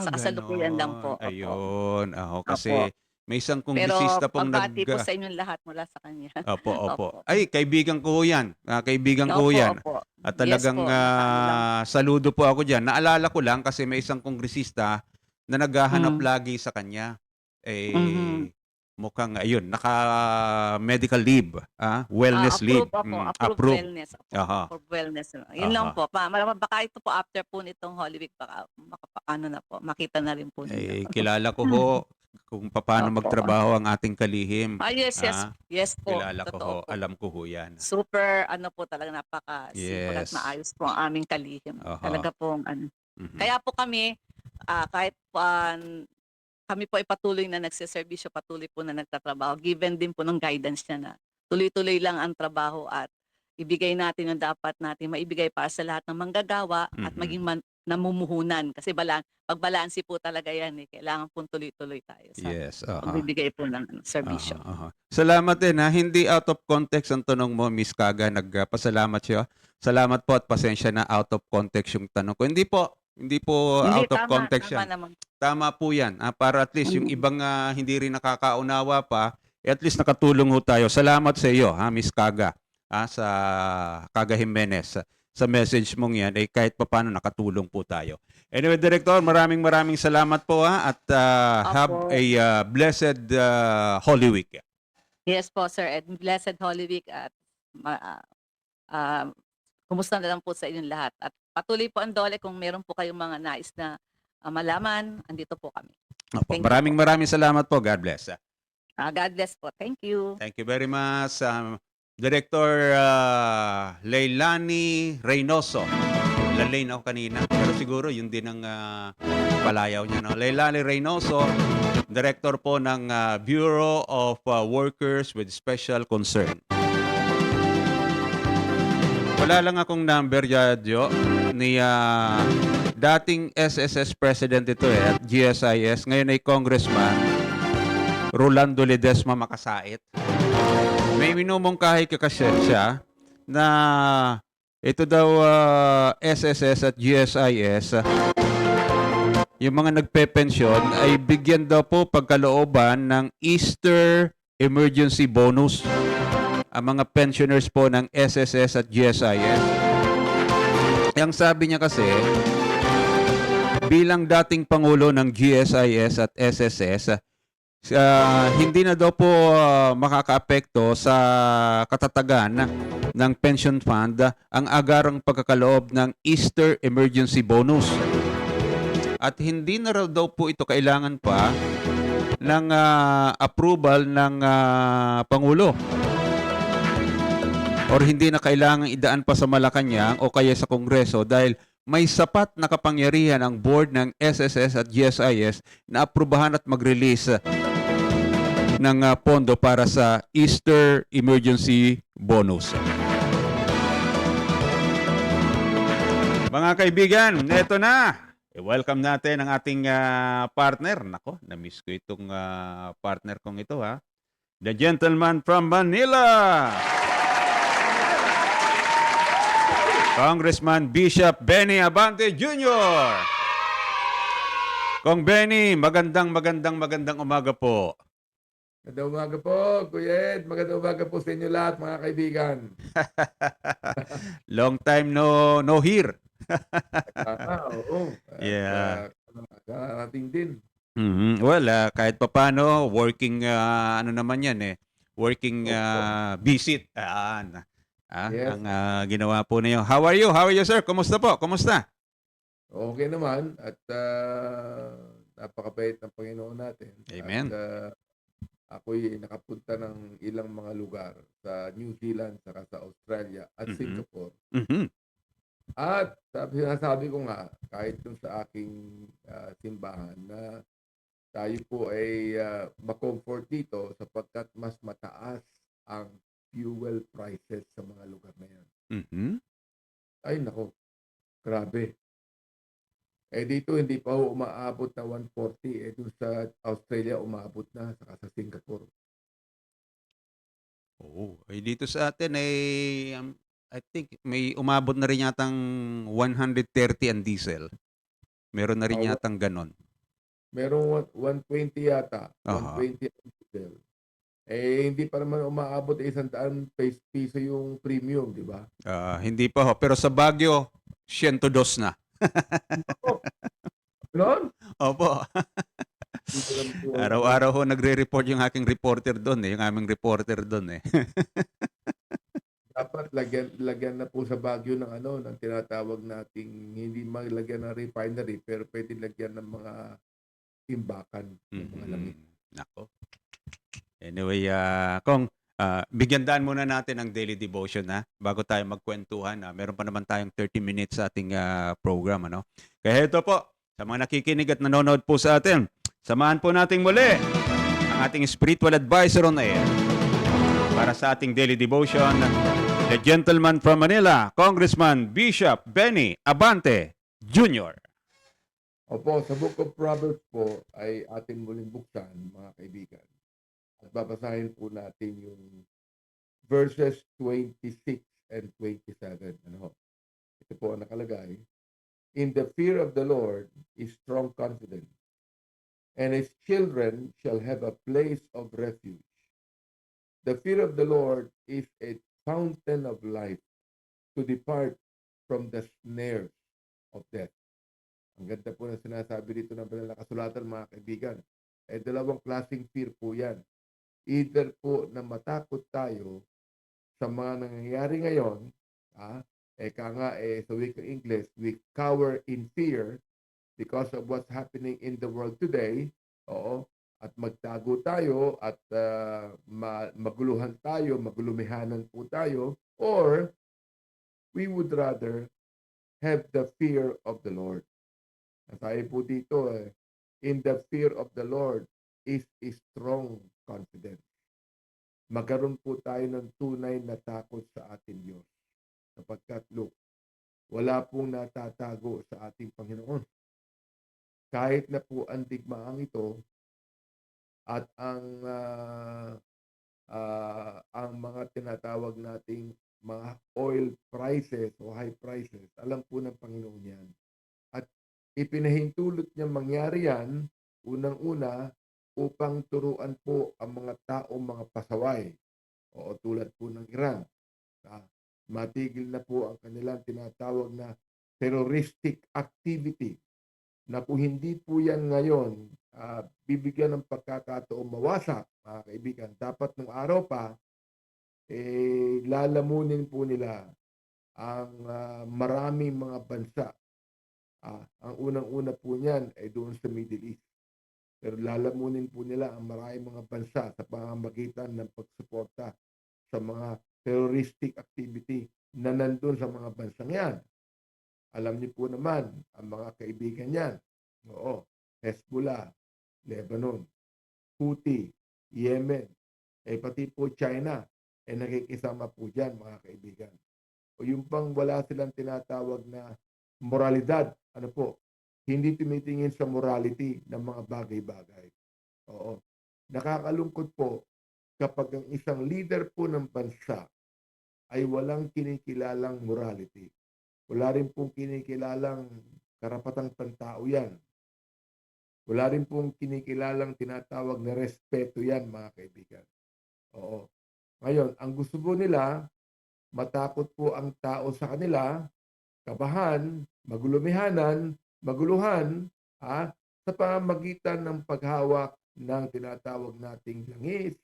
Sa kasalukuyan lang po. Opo. Ayun. Kasi Opo. may isang Pero kongresista pong pagbati po sa inyong lahat mula sa kanya. Opo. Ay, kaibigan ko yan. Kaibigan ko yan. Opo. At talagang saludo po ako dyan. Naalala ko lang kasi may isang kongresista na naghahanap lagi sa kanya. Mukhang, ayun, naka-medical leave. Wellness leave. Approved wellness. Aha. Approved wellness. Yun lang po. Baka ito po after po nitong Holy Week, baka makita na rin po ninyo. Kilala ko ho kung paano magtrabaho ang ating kalihim. Yes po. Kilala ko ho. Alam ko ho yan. Super, po talaga, napaka-simple at maayos po ang aming kalihim. Talaga pong, Kaya po kami, kahit kami po ay patuloy na nagsiservisyo, patuloy po na nagtatrabaho, given din po ng guidance niya na tuloy-tuloy lang ang trabaho at ibigay natin yung dapat natin maibigay para sa lahat ng manggagawa at maging namumuhunan. Kasi pagbalansi po talaga yan. Kailangan po tuloy-tuloy tayo sa pagbibigay po ng serbisyo. Salamat din. Hindi out of context ang tanong mo, Miss Kaga. Nagpasalamat siya. Salamat po at pasensya na out of context yung tanong ko. Hindi po out of context yan. Tama po yan. Para at least yung ibang hindi rin nakakaunawa pa, at least nakatulong ho tayo. Salamat sa iyo, Miss Kaga, sa Kaga Jimenez. Sa message mong yan, kahit pa paano nakatulong po tayo. Anyway, Director, maraming salamat po at have a blessed Holy Week. Yes po, sir. And blessed Holy Week at kumusta na lang po sa inyong lahat. At patuloy po ang DOLE kung meron po kayong mga nais na malaman, andito po kami. Maraming salamat po. God bless. God bless po. Thank you. Thank you very much. Director Leilani Reynoso. Lalain ako kanina, pero siguro yun din ang palayaw niya. Leilani Reynoso, Director po ng Bureau of Workers with Special Concern. Wala lang akong number, Jadjo, ni dating SSS President ito at GSIS. Ngayon ay Congressman Rolando Ledesma Makasait. May minumungkahi siya na ito daw SSS at GSIS yung mga nagpe-pensyon ay bigyan daw po pagkalooban ng Easter Emergency Bonus. Ang mga pensioners po ng SSS at GSIS. Ang sabi niya kasi, bilang dating Pangulo ng GSIS at SSS, hindi na daw po makakaapekto sa katatagan ng pension fund ang agarang pagkakaloob ng Easter Emergency Bonus. At hindi na raw daw po ito kailangan pa ng approval ng Pangulo. Or hindi na kailangang idaan pa sa Malacanang o kaya sa Kongreso dahil may sapat na kapangyarihan ang board ng SSS at GSIS na aprubahan at mag-release ng pondo para sa Easter Emergency Bonus. Mga kaibigan, eto na. Welcome natin ang ating partner. Nako, na-miss ko itong partner kong ito ha. The gentleman from Manila. Congressman Bishop Benny Abante Jr. Kong Benny, magandang umaga po. Magandang umaga po, Kuya Ed. Magandang umaga po sa inyo lahat, mga kaibigan. Long time no hear. Oo. Yeah. Nating din. Well, kahit papano, working, naman yan eh. Working visit. Yes. Ang ginawa po niyo. How are you? How are you, sir? Kumusta po? Kumusta? Okay naman. At napakabait ng Panginoon natin. Amen. At ako'y nakapunta ng ilang mga lugar sa New Zealand, saka sa Australia at Singapore. At sinasabi ko nga, kahit dun sa aking simbahan, na tayo po ay ma-comfort dito sapagkat mas mataas ang fuel prices sa mga lugar na yan. Ay nako, grabe. Dito hindi pa umaabot na 140. Dun sa Australia umaabot na, saka sa Singapore. Dito sa atin I think may umabot na rin yatang 130 ang diesel. Meron na rin yatang ganon. Merong 120 yata. Aha. 120 ang diesel. Hindi pa naman umaabot 100 piso yung premium, di ba? Hindi pa ho. Pero sa Baguio, 102 na. Ganon? Opo. Araw-araw ho nagre-report yung aking reporter doon yung aming reporter doon Dapat lagyan na po sa Baguio ng ng tinatawag nating hindi maglagyan ng refinery pero pwede lagyan ng mga imbakan ng mga lamig. Nako. Anyway, Kong, bigyan daan muna natin ang daily devotion bago tayo magkwentuhan. Meron pa naman tayong 30 minutes sa ating program. Kaya ito po, sa mga nakikinig at nanonood po sa atin, samahan po natin muli ang ating spiritual advisor on air para sa ating daily devotion, the gentleman from Manila, Congressman Bishop Benny Abante Jr. Opo, sa Book of Proverbs po ay ating muling buksan, mga kaibigan. At babasahin po natin yung verses 26 and 27. Ito po ang nakalagay. In the fear of the Lord is strong confidence, and his children shall have a place of refuge. The fear of the Lord is a fountain of life to depart from the snares of death. Ang ganda po na sinasabi dito ng banal na kasulatan, mga kaibigan. Dalawang klaseng fear po yan. Either po na matakot tayo sa mga nangyayari ngayon, sa wikang English, we cower in fear because of what's happening in the world today, at magtago tayo at maguluhan tayo, magulumihanan po tayo, or we would rather have the fear of the Lord. Sabi po dito, in the fear of the Lord is a strong confidence. Magkaroon po tayo ng tunay na takot sa ating Diyos. Sapagkat, look, wala pong natatago sa ating Panginoon. Kahit na po ang digmaang ito at ang mga tinatawag nating mga oil prices o high prices, alam po ng Panginoon yan. At ipinahintulot niya mangyari yan, unang-una, upang turuan po ang mga taong mga pasaway. O tulad po ng Iran. Matigil na po ang kanilang tinatawag na terroristic activity na kung hindi po yan ngayon bibigyan ng pagkakataong mawasak, mga kaibigan, dapat nung araw pa, lalamunin po nila ang maraming mga bansa. Ang unang-una po niyan ay doon sa Middle East. Pero lalamunin po nila ang maraming mga bansa sa pamamagitan ng pagsuporta sa mga terroristic activity na nandun sa mga bansang yan. Alam niyo po naman, ang mga kaibigan niyan, Hezbollah, Lebanon, Houthi, Yemen, pati po China, nakikisama po dyan, mga kaibigan. O yung pang wala silang tinatawag na moralidad, hindi tumitingin sa morality ng mga bagay-bagay. Nakakalungkot po kapag ang isang leader po ng bansa ay walang kinikilalang morality. Wala rin pong kinikilalang karapatang pantao yan. Wala rin pong kinikilalang tinatawag na respeto yan, mga kaibigan. Ngayon, ang gusto po nila, matakot po ang tao sa kanila, kabahan, maguluhan, sa pamamagitan ng paghawak ng tinatawag nating langis,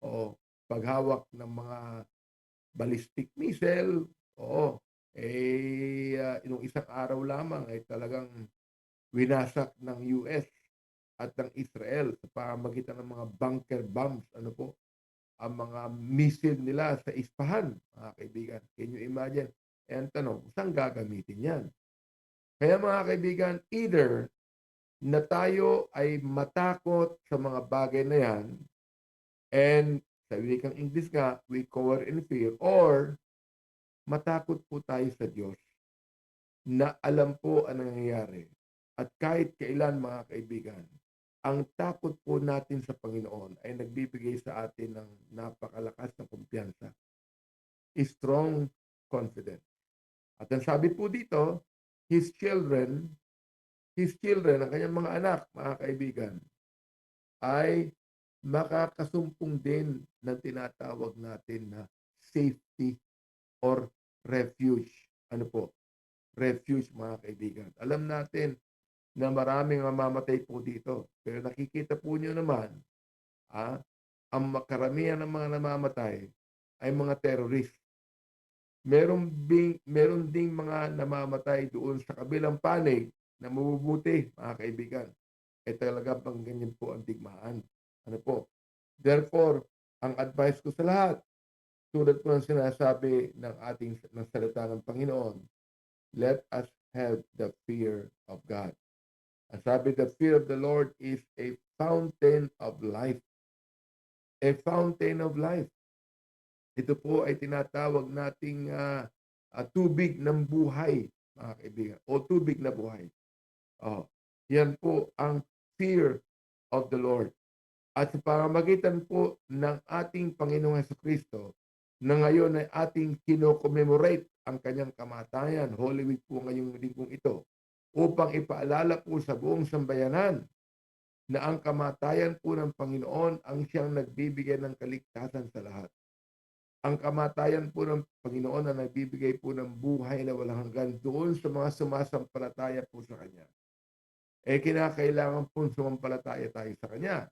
o paghawak ng mga ballistic missile, inong isang araw lamang ay talagang winasak ng US at ng Israel sa pamamagitan ng mga bunker bombs, ang mga missile nila sa Isfahan, mga kaibigan. Can you imagine? Ang tanong, saan gagamitin yan? Kaya mga kaibigan, either na tayo ay matakot sa mga bagay na yan, and sa wikang English nga, we cower in fear, or matakot po tayo sa Diyos na alam po ang nangyayari. At kahit kailan, mga kaibigan, ang takot po natin sa Panginoon ay nagbibigay sa atin ng napakalakas na kumpiyansa. Strong confidence. At ang sabi po dito, His children, ang kanyang mga anak, mga kaibigan, ay makakasumpong din ng tinatawag natin na safety or refuge. Refuge, mga kaibigan. Alam natin na maraming mamamatay po dito. Pero nakikita po nyo naman, ang karamihan ng mga namamatay ay mga terrorist. Meron ding mga namamatay doon sa kabilang panig na mabubuti, mga kaibigan. Talaga pang ganyan po ang digmaan. Therefore, ang advice ko sa lahat, tulad po ng sinasabi ng salita ng Panginoon, let us have the fear of God. Ang sabi, the fear of the Lord is a fountain of life. A fountain of life. Ito po ay tinatawag nating tubig ng buhay, mga kaibigan. O tubig na buhay. Yan po ang fear of the Lord. At sa pamamagitan po ng ating Panginoong Jesucristo, na ngayon ay ating kino-commemorate ang kanyang kamatayan, Holy Week po ngayong linggong ito, upang ipaalala po sa buong sambayanan na ang kamatayan po ng Panginoon ang siyang nagbibigay ng kaligtasan sa lahat. Ang kamatayan po ng Panginoon na nagbibigay po ng buhay na walang hanggan doon sa mga sumasampalataya po sa Kanya. Kinakailangan po sumampalataya tayo sa Kanya.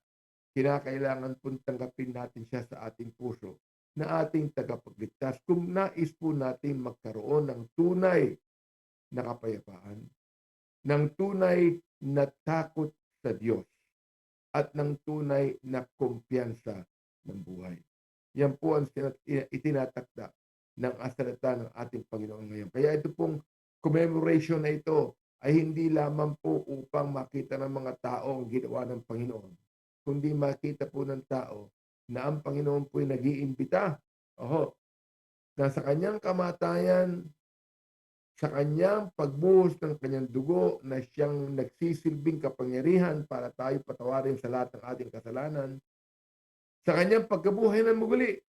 Kinakailangan po tanggapin natin siya sa ating puso na ating tagapagligtas kung nais po natin magkaroon ng tunay na kapayapaan, ng tunay na takot sa Diyos, at ng tunay na kumpiyansa ng buhay. Yan po ang itinatakda ng salita ng ating Panginoon ngayon. Kaya ito pong commemoration na ito ay hindi lamang po upang makita ng mga tao ang ginawa ng Panginoon, kundi makita po ng tao na ang Panginoon po ay nag-iimbita na sa kanyang kamatayan, sa kanyang pagbuhos ng kanyang dugo na siyang nagsisilbing kapangyarihan para tayo patawarin sa lahat ng ating kasalanan, sa kanyang pagkabuhay ng muli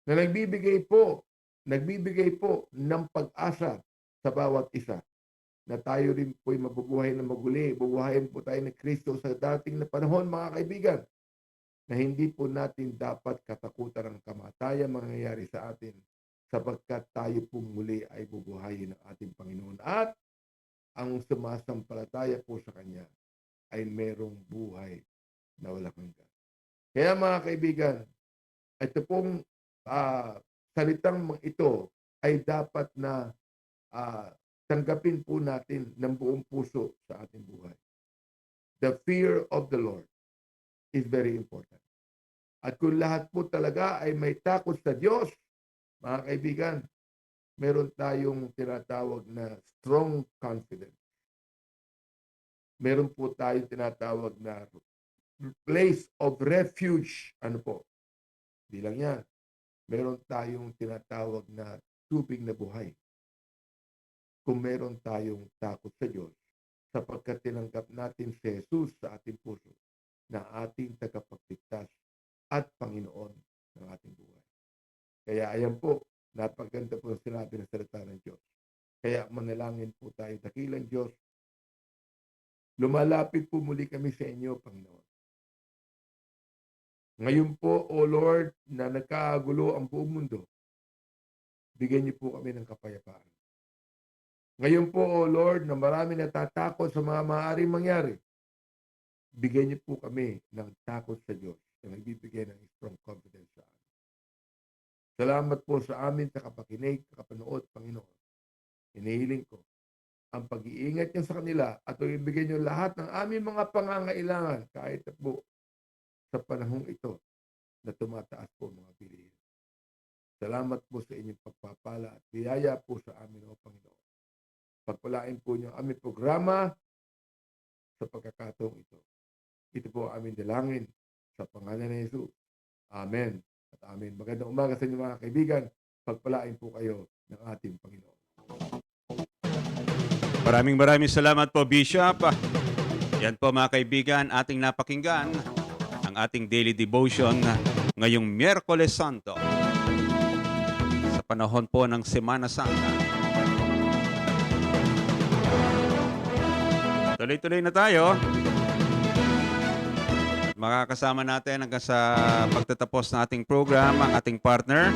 na nagbibigay po ng pag-asa sa bawat isa. na tayo rin po'y mabubuhay na maguli. Bubuhayin po tayo ni Kristo sa dating na panahon, mga kaibigan, na hindi po natin dapat katakutan ang kamatayan mangyayari sa atin sapagkat tayo pong muli ay bubuhayin ng ating Panginoon. At ang sumasampalataya po sa Kanya ay merong buhay na walang hanggan. Kaya mga kaibigan, ito pong salitang ito ay dapat na tanggapin po natin ng buong puso sa ating buhay. The fear of the Lord is very important. At kung lahat po talaga ay may takot sa Diyos, mga kaibigan, meron tayong tinatawag na strong confidence. Meron po tayong tinatawag na place of refuge. Ano po? Di lang yan. Meron tayong tinatawag na tubig na buhay. Kung meron tayong takot sa Diyos, sapagkat tinanggap natin si Jesus sa ating puso na ating tagapagligtas at Panginoon ng ating buhay. Kaya ayan po, napaganda po ang sinabi ng salita ng Diyos. Kaya manalangin po tayo, dakilang Diyos, lumalapit po muli kami sa inyo, Panginoon. Ngayon po, O Lord, na nagkagulo ang buong mundo, bigyan niyo po kami ng kapayapaan. Ngayon po, O Lord, na marami natatakot sa mga maaaring mangyari, bigyan niyo po kami ng takot sa Diyos na nagbibigay ng strong confidence sa amin. Salamat po sa amin sa kapakinig, kakapanood, Panginoon. Hinihiling ko ang pag-iingat niyo sa kanila at ibigay niyo lahat ng aming mga pangangailangan kahit po sa panahong ito na tumataas po mga bilihin. Salamat po sa inyong pagpapala at biyaya po sa amin, O Panginoon. Pagpalain po niyo ang aming programa sa pagkakataong ito. Ito po ang aming dalangin sa pangalan ni Jesus. Amen at amen. Magandang umaga sa inyo mga kaibigan. Pagpalain po kayo ng ating Panginoon. Maraming salamat po, Bishop. Yan po mga kaibigan, ating napakinggan ang ating daily devotion ngayong Miyerkules Santo sa panahon po ng Semana Santa. Tuloy-tuloy na tayo. Makakasama natin hanggang sa pagtatapos ng ating program ang ating partner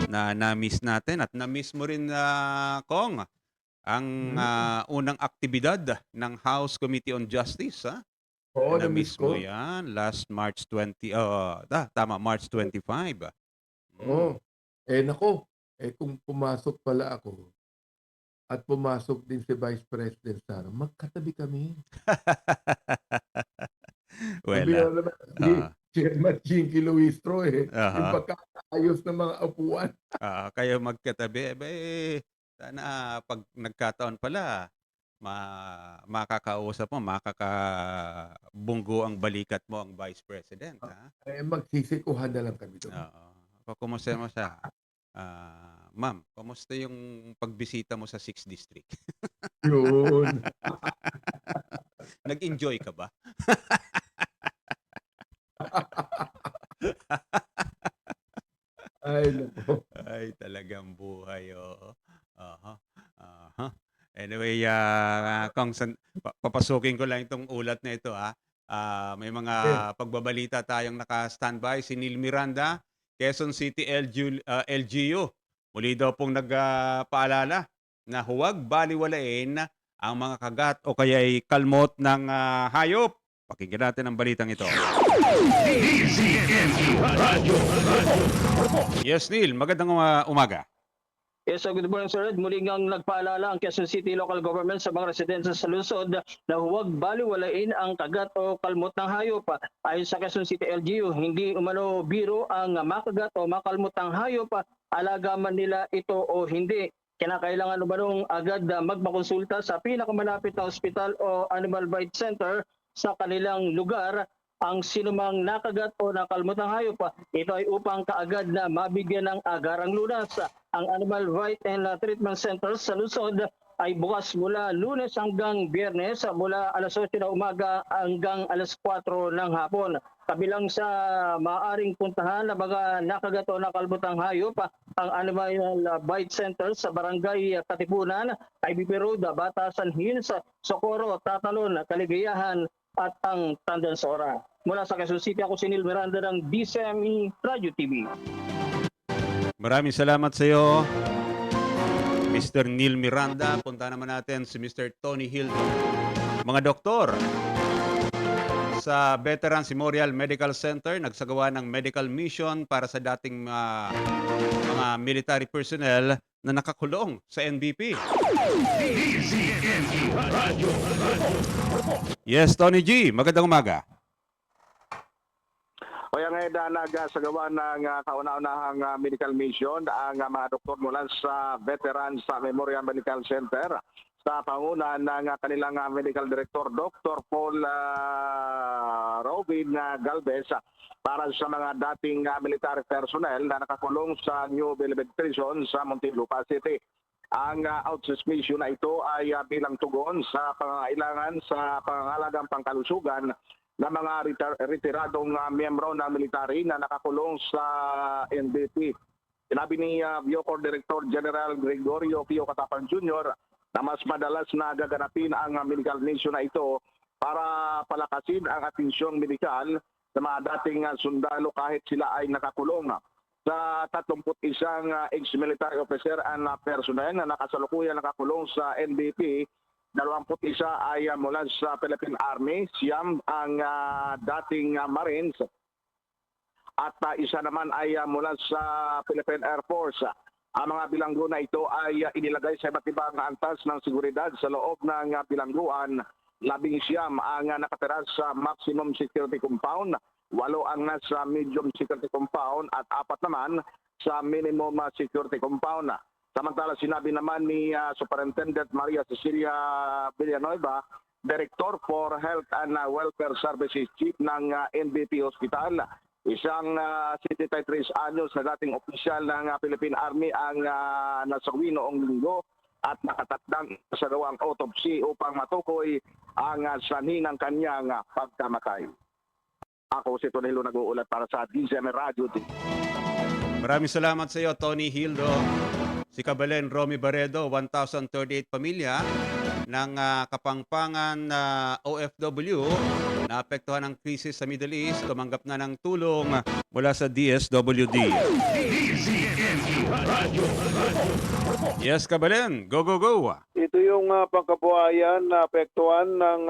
na na-miss natin at na-miss mo rin, Kong, ang unang aktibidad ng House Committee on Justice. Oo, na-miss na-miss ko. mo yan last March 20, March 25. Oo. Nako, kung pumasok pala ako at pumasok din si Vice President Sara, magkatabi kami. Well, Sabi na naman, Chairman Jinky Luistro yung pagkakaayos ng mga upuan. kayo magkatabi. Sana pag nagkataon pala, makakausap mo, makakabunggo ang balikat mo ang Vice President. Magsisikuhan na lang kami doon. Kumusta mo siya? Ma'am, kumusta yung pagbisita mo sa 6th District? Yun. Nag-enjoy ka ba? Ay, naku. Ay, talagang buhay, oo. Anyway, Kong, papasukin ko lang itong ulat na ito, may mga pagbabalita tayong naka-standby. Si Neil Miranda, Quezon City LGU. Muli daw pong nagpaalala na huwag baliwalain ang mga kagat o kaya'y kalmot ng hayop. Pakinggan natin ang balitang ito. Yes, Neil. Magandang umaga. Yes, good morning, sir. Muli ngang nagpaalala ang Quezon City Local Government sa mga residensya sa lungsod na huwag baliwalain ang kagat o kalmot ng hayop. Ayon sa Quezon City LGU, hindi umano biro ang makagat o makalmot ng hayop, alaga man nila ito o hindi. Kinakailangan umanong agad magpakonsulta sa pinakamalapit na ospital o Animal Bite Center sa kanilang lugar. Ang sinumang nakagat o nakalmot ng hayop, ito ay upang kaagad na mabigyan ng agarang lunas. Ang Animal Bite and Treatment Center sa lungsod ay bukas mula Lunes hanggang Biyernes mula alas 8 ng umaga hanggang alas 4 ng hapon. Kabilang sa maaaring puntahan na mga nakagat o nakalbutang hayop, ang Animal Bite Center sa Barangay Katipunan, IBP Road, Batasan Hills, Socorro, Tatalon, Kaligayahan at ang Tandansora. Mula sa Quezon City, ako si Neil Miranda ng DCME Radio TV. Maraming salamat sa iyo, Mr. Neil Miranda. Punta naman natin si Mr. Tony Hildo. Mga doktor sa Veterans Memorial Medical Center nagsagawa ng medical mission para sa dating mga military personnel na nakakulong sa NBP. Yes, Tony G. Magandang umaga. Kaya ngayon nagsagawa ng kauna-unahang medical mission ang mga doktor mula sa Veterans Memorial Medical Center sa pangunan ng kanilang medical director Dr. Paul Robin Galvez para sa mga dating military personnel na nakakulong sa New Bilibid Prison sa Muntinlupa City. Ang outsource mission na ito ay bilang tugon sa pangangailangan sa pangangalagang pangkalusugan ng mga retiradong miyembro ng military na nakakulong sa NBP. Sinabi ni Bucor Director General Gregorio Pio Katapang Jr. na mas madalas na gaganapin ang medical mission na ito para palakasin ang atensyong medikal sa mga dating sundalo kahit sila ay nakakulong. Sa 31 ex-military officer and personnel na nakasalukuyan nakakulong sa NBP, 21 ay mula sa Philippine Army, siyam ang dating Marines at isa naman ay mula sa Philippine Air Force. Ang mga bilanggo na ito ay inilagay sa iba't ibang antas ng seguridad sa loob ng bilangguan. 11 ang nakatira sa maximum security compound, 8 ang nasa medium security compound at 4 naman sa minimum security compound. Samantala sinabi naman ni Superintendent Maria Cecilia Villanueva, Director for Health and Welfare Services Chief ng NBP Hospital, isang 73 anyos na dating opisyal ng Philippine Army ang nasawi noong linggo at nakatakdang sa gawang autopsy upang matukoy ang sanhi ng kanyang pagkamatay. Ako si Tony Hildo nag-uulat para sa DZM Radio. Maraming salamat sa iyo, Tony Hildo. Si Kabalen Romy Baredo, 1,038 pamilya ng Kapampangan OFW na apektuhan ng krisis sa Middle East, tumanggap na ng tulong mula sa DSWD. Yes, Kabalen. Go, go, go. Ito yung pangkabuhayan na apektuhan ng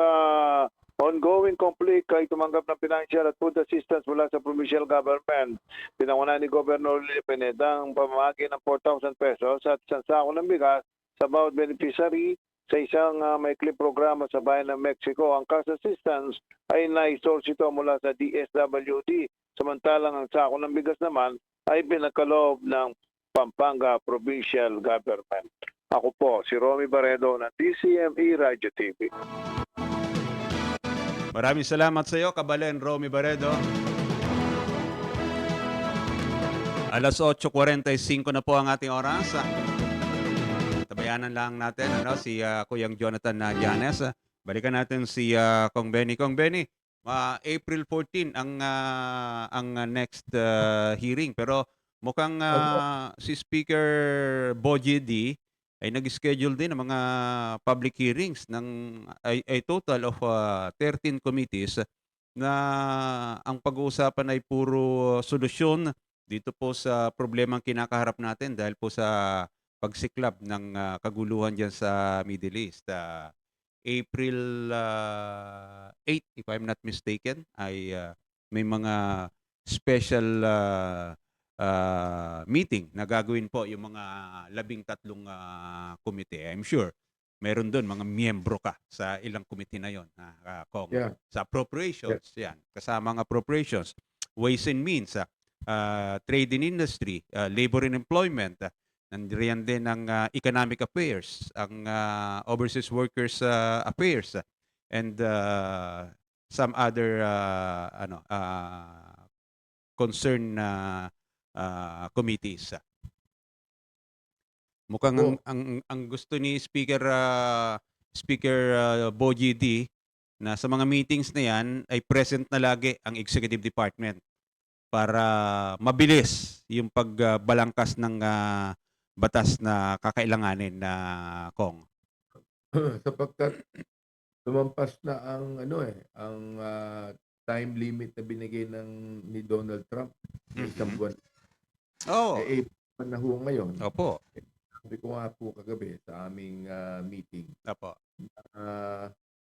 ongoing conflict kay tumanggap ng financial at food assistance mula sa provincial government. Pinangunahan ni Governor Lili Pineda ang pamamagi ng 4,000 pesos at isang sako ng bigas sa bawat beneficiary sa isang maikli programa sa bayan ng Mexico. Ang cash assistance ay naisource ito mula sa DSWD. Samantalang ang sako ng bigas naman ay pinagkaloob ng Pampanga Provincial Government. Ako po, si Romy Baredo ng DCME Radio TV. Maraming salamat sa iyo, Kabalen Romy Baredo. Alas 8:45 na po ang ating oras. Tabayanan lang natin si Kuyang Jonathan Llanes. Balikan natin si Kong Benny. Kong Benny, April 14 ang next hearing, pero mukhang si Speaker Bogie D ay nag-schedule din ng mga public hearings ng a total of 13 committees na ang pag-uusapan ay puro solusyon dito po sa problemang kinakaharap natin dahil po sa pagsiklab ng kaguluhan dyan sa Middle East. April 8, if I'm not mistaken, ay may mga special meeting na gagawin po yung mga 13 komite. I'm sure meron doon mga miyembro ka sa ilang komite na yon. Kong. Yeah. Sa appropriations, yan. Kasama ang appropriations, ways and means, trade and industry, labor and employment, nandiyan din ang economic affairs, ang overseas workers affairs, and some other concern committees. Mukhang Opo. ang gusto ni Speaker Bogie D na sa mga meetings na yan ay present na lagi ang executive department para mabilis yung pagbalangkas ng batas na kakailanganin na Kong. Sapagkat lumampas na ang time limit na binigay ni Donald Trump sa isang buwan. Oh. April na ho ngayon. Opo. Sabi ko nga po kagabi sa aming meeting. Opo.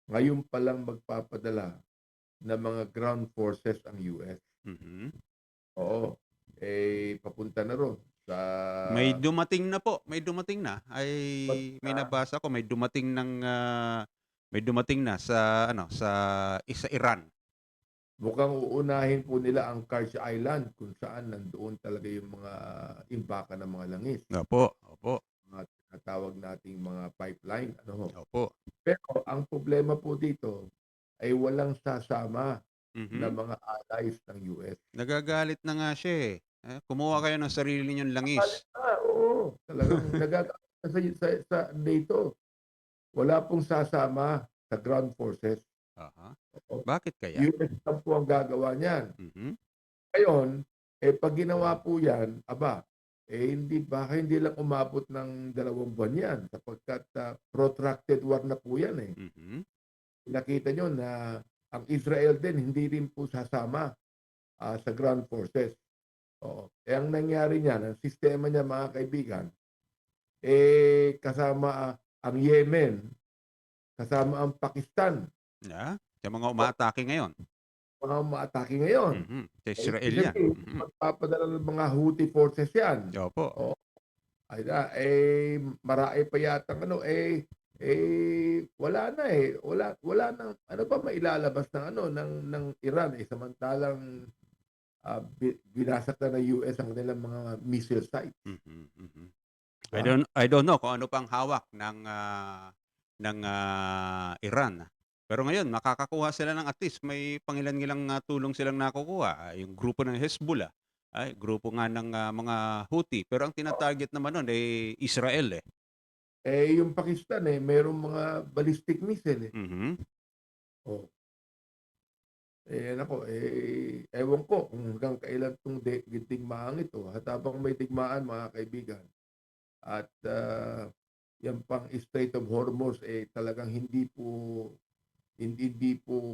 Ngayon pa lang magpapadala ng mga ground forces ang US. Oo. Papunta na ron sa... May dumating na po. May dumating na. May nabasa ko. May dumating na sa Iran. Mukhang uunahin po nila ang Kars Island kung saan nandoon talaga yung mga imbaka ng mga langis. Opo. Mga tinatawag nating mga pipeline. Opo. Pero ang problema po dito ay walang sasama na mga allies ng US. Nagagalit na nga siya eh. Kumuha kayo ng sarili niyong langis. Oo. Talagang nagagalit sa NATO. Wala pong sasama sa ground forces. Bakit kaya? US lang po ang gagawa niyan. Ngayon, pag ginawa po yan, hindi lang umabot ng 2 buwan yan sapagkat protracted war na po yan eh. Nakita nyo na ang Israel din hindi rin po sasama sa ground forces. Ang nangyari niyan, ang sistema niya mga kaibigan, kasama ang Yemen, kasama ang Pakistan. Sa mga umaatake ngayon. Sa Israel yan. Magpapadala ng mga Houthi forces yan. Opo. Marami pa yata wala na wala nang mailalabas ng Iran samantalang binasak na ng US ang kanilang mga missile sites. I don't know kung ano pang hawak ng Iran. Pero ngayon, makakakuha sila ng at least may pangilan-ilang tulong silang nakukuha. Yung grupo ng Hezbollah, grupo nga ng mga Houthi. Pero ang tinatarget naman nun ay Israel eh. Yung Pakistan mayroong mga ballistic missile ewan ko kung hanggang kailan itong digmaan ito. At habang may digmaan mga kaibigan at yan pang Strait of Hormuz talagang hindi po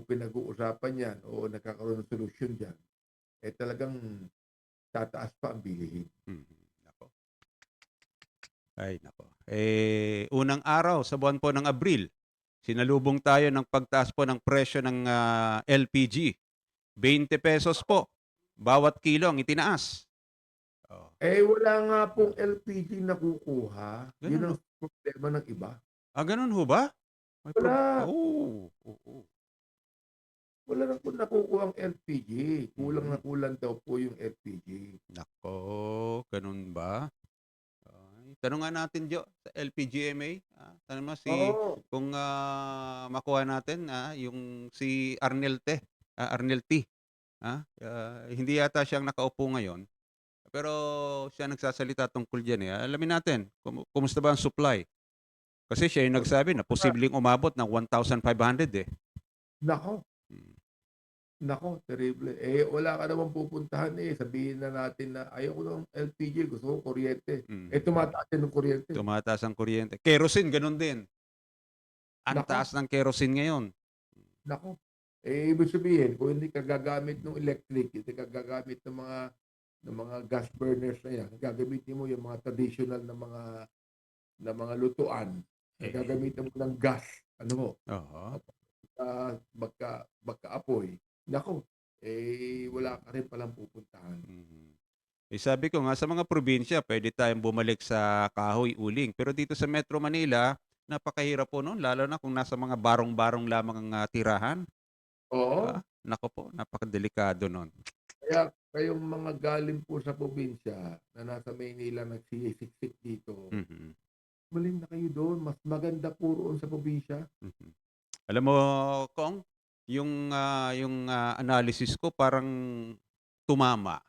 pinag-uusapan yan o nagkakaroon ng solusyon dyan, talagang tataas pa ang bilihin. Nako. Unang araw sa buwan po ng Abril, sinalubong tayo ng pagtaas po ng presyo ng LPG. 20 pesos po, bawat kilo ang itinaas. Wala nga pong LPG nakukuha. Yun ang problema ng iba. Ganun ho ba? Wala. Oo. Wala na po nakukuha ang LPG. Kulang na kulang daw po yung LPG. Nako, ganun ba? Tanong nga natin, Jo, sa LPGMA. Tanong mo kung makuha natin yung si Arnel T. Hindi yata siyang nakaupo ngayon. Pero siya nagsasalita tungkol dyan. Alamin natin, kumusta ba ang supply? Kasi siya yung nagsabi na posibleng umabot ng 1,500 eh. Nako, terrible. Wala ka naman pupuntahan sabihin na natin na ayaw ko ng LPG, gusto ko kuryente. Tumataas din ng kuryente. Tumataas ang kuryente. Kerosene, ganun din. Ang taas ng kerosene ngayon. Nako. Ibig sabihin, kung hindi ka gagamit ng electric, hindi ka gagamit ng mga gas burners na yan, gagamitin mo yung mga traditional na mga lutuan, gagamitin mo ng gas, magka-apoy. Nako, wala ka rin palang pupuntahan. Sabi ko nga, sa mga probinsya, pwede tayong bumalik sa kahoy uling. Pero dito sa Metro Manila, napakahirap po noon, lalo na kung nasa mga barong-barong lamang ang tirahan. Oo. Nako po, napakadelikado noon. Kaya kayong mga galing po sa probinsya na nasa Maynila nagsisiksik dito, maling na kayo doon. Mas maganda po roon sa probinsya. Alam mo, Kong, yung analysis ko parang tumama.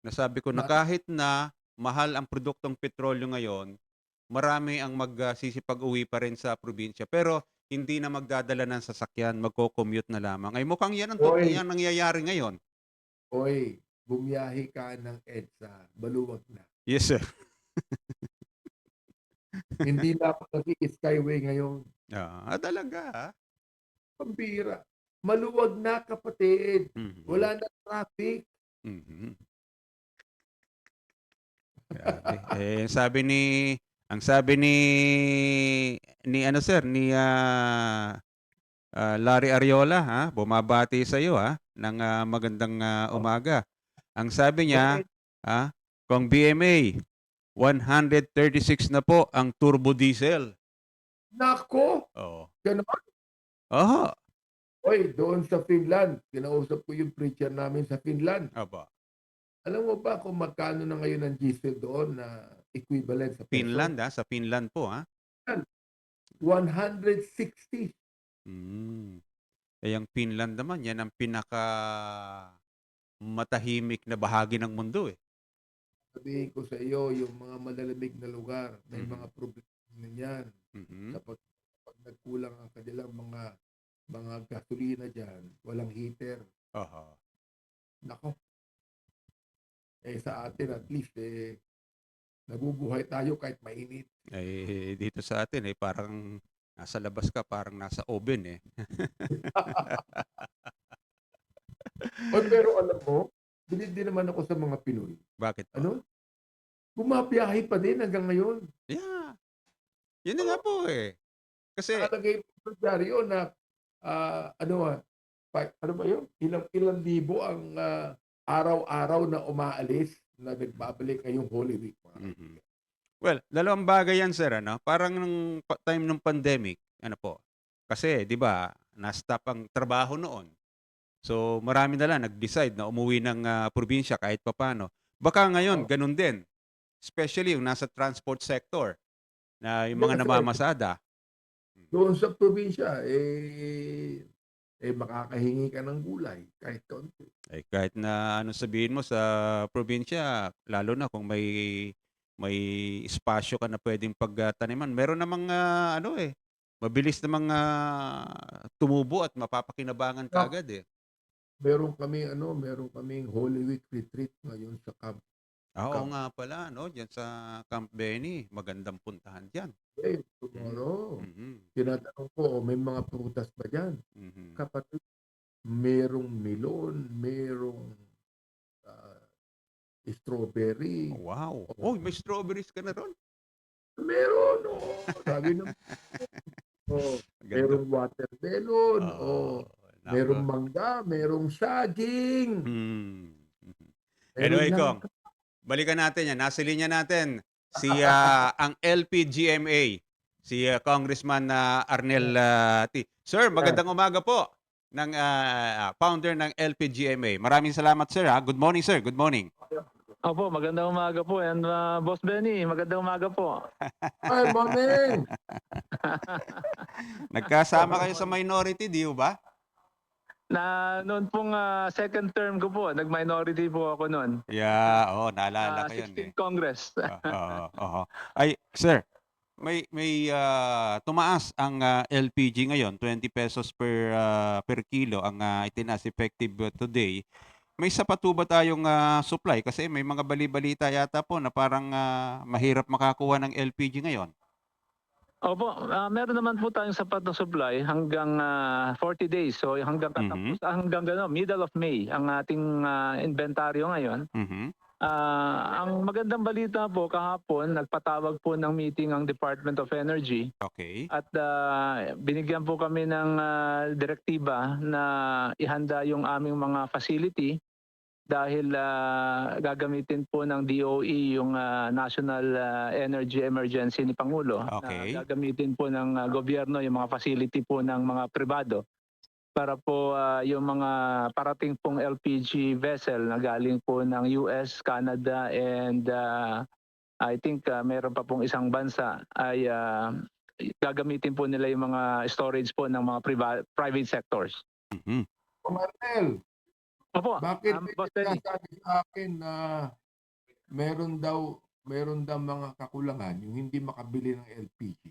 Nasabi ko na kahit na mahal ang produktong petrolyo ngayon, marami ang magsisipag-uwi pa rin sa probinsya. Pero hindi na magdadala ng sasakyan, magko-commute na lamang. Ay mukhang yan ang Oy. yan nangyayari ngayon. Oy, bumiyahe ka ng EDSA, baluwag na. Yes, sir. Hindi na ako nag-skyway ngayon. Talaga. Pambira. Maluwag na, kapatid. Wala na traffic. Mhm. Grabe. Ang sabi ni ano sir, ni Larry Ariola, bumabati sa iyo ng magandang umaga. Ang sabi niya, kung BMA 136 na po ang turbo diesel. Nako! Oo. Ganon? Oo. Oy, doon sa Finland, kinausap ko yung preacher namin sa Finland. Aba. Alam mo ba kung magkano na ngayon ang diesel doon na equivalent sa peso? Finland, sa Finland po, 160. Eh, ang Finland naman, yan ang pinaka matahimik na bahagi ng mundo eh. Sabihin ko sa iyo, yung mga malalamig na lugar, may mga problema na yan. Kapag nagkulang ang kanilang mga gasolina dyan, walang heater. Nako. Sa atin at least, nabubuhay tayo kahit mainit. Eh, dito sa atin parang nasa labas ka, parang nasa oven eh. Pero alam mo, bilid din naman ako sa mga Pinoy. Bakit po? Ano? Bumabiyahe pa din hanggang ngayon. Yeah. Yun na nga po eh. Kasi nakalagay po diaryo na ano ba yun? Ilang libo ang araw-araw na umaalis na nagbabalik ngayong Holy Week. Well, dalawang bagay yan, sir. Parang nung time ng pandemic, kasi, di ba, na-stop ang trabaho noon. So, marami na lang nag-decide na umuwi ng probinsya kahit papano. Baka ngayon, ganun din. Especially yung nasa transport sector, na yung mga namamasada. Doon sa probinsya, makakahingi ka ng gulay kahit kaunti. Kahit na sabihin mo sa probinsya, lalo na kung may espasyo ka na pwedeng pagtaniman. Meron namang mabilis namang tumubo at mapapakinabangan ka agad eh. Meron kaming Holy Week retreat ngayon sa camp. Oo nga pala, diyan sa Camp Benny, magandang puntahan diyan. Tomorrow. Tinatanong ko, may mga prutas ba dyan? Kapatid, merong melon, merong strawberry. Wow. May strawberries ka na ron? Meron, sabi naman. Merong watermelon, merong mangga, merong saging. Anyway, Kong, balikan natin yan. Nasa linya natin si ang LPGMA, si Congressman Arnel T. Sir, magandang umaga po ng founder ng LPGMA. Maraming salamat, sir. Good morning, sir. Good morning. Opo, magandang umaga po. And Boss Benny, magandang umaga po. Good morning! Nagkasama kayo sa minority, di ba? Noon pong second term ko po, nag-minority po ako noon. Yeah, naalala ko yun 16th Congress. Ay, sir, may tumaas ang LPG ngayon, 20 pesos per kilo ang itinaas effective today. May sapat ba tayong supply? Kasi may mga bali-balita yata po na parang mahirap makakuha ng LPG ngayon. Opo, meron naman po tayong sapat na supply hanggang 40 days. So hanggang middle of May ang ating inventaryo ngayon. Ang magandang balita po, kahapon nagpatawag po ng meeting ang Department of Energy. Okay. At binigyan po kami ng direktiba na ihanda yung aming mga facility dahil gagamitin po ng DOE yung National Energy Emergency ni Pangulo. Okay. Gagamitin po ng gobyerno yung mga facility po ng mga pribado para po yung mga parating pong LPG vessel na galing po ng US, Canada, and I think meron pa pong isang bansa ay gagamitin po nila yung mga storage po ng mga private sectors. Martel, Opo, bakit may sinasabi sa akin na meron daw mayroon daw mga kakulangan yung hindi makabili ng LPG.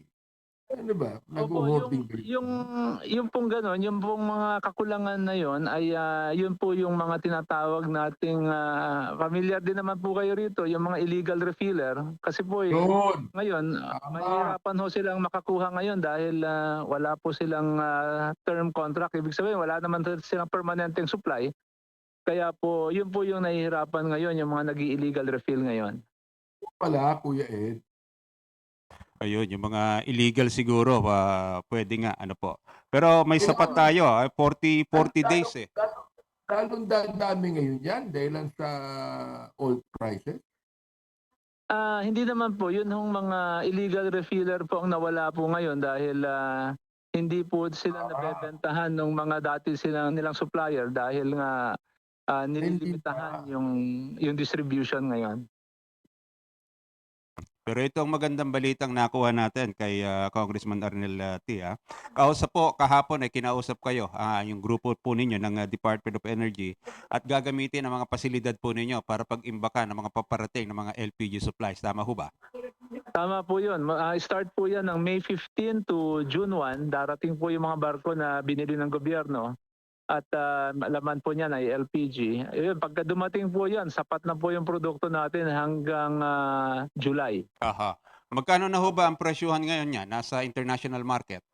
Ano ba? Opo, Nag-hoarding ba yun? yung pong gano'n, yung pong mga kakulangan na yon ay yun po yung mga tinatawag nating familiar din naman po kayo rito, yung mga illegal refiller. Kasi po Yun. ngayon, mahihirapan ho silang makakuha ngayon dahil wala po silang term contract. Ibig sabihin, wala naman silang permanenteng supply. Kaya po, yun po yung nahihirapan ngayon, yung mga nag-illegal refill ngayon. Pala, Kuya Ed. Ayun, yung mga illegal siguro, pwede nga, ano po. Pero may sapat tayo, 40 days eh. Lalong dami ngayon yan dahil sa oil prices. Hindi naman po, yun hong mga illegal refiller po ang nawala po ngayon dahil hindi po sila nabebentahan ng mga dati nilang supplier dahil nga nililimitahan yung distribution ngayon. Pero ito ang magandang balitang nakuha natin kay Congressman Arnel T. Kausap po kahapon ay kinausap kayo, yung grupo po ninyo ng Department of Energy at gagamitin ang mga pasilidad po ninyo para pag-imbakan ng mga paparating ng mga LPG supplies. Tama ho ba? Tama po yun. Start po yan ng May 15 to June 1. Darating po yung mga barko na binili ng gobyerno. At laman po niyan ay LPG. Ayun, pagka dumating po yan, sapat na po yung produkto natin hanggang July. Aha. Magkano na ho ba ang presyuhan ngayon niya? Nasa international market?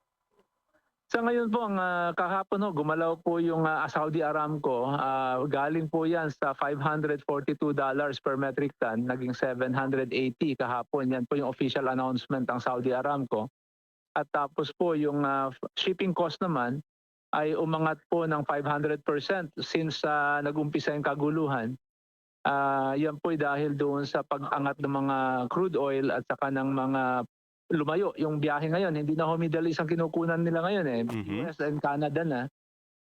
Sa ngayon po, ang kahapon ho, gumalaw po yung Saudi Aramco. Galing po yan sa $542 per metric ton, naging 780 kahapon. Yan po yung official announcement ng Saudi Aramco. At tapos po yung shipping cost naman, ay umangat po ng 500% since nag-umpisa yung kaguluhan. Yan po dahil doon sa pag-angat ng mga crude oil at saka ng mga lumayo. Yung biyahe ngayon, hindi na Middle East ang kinukunan nila ngayon US and Canada na.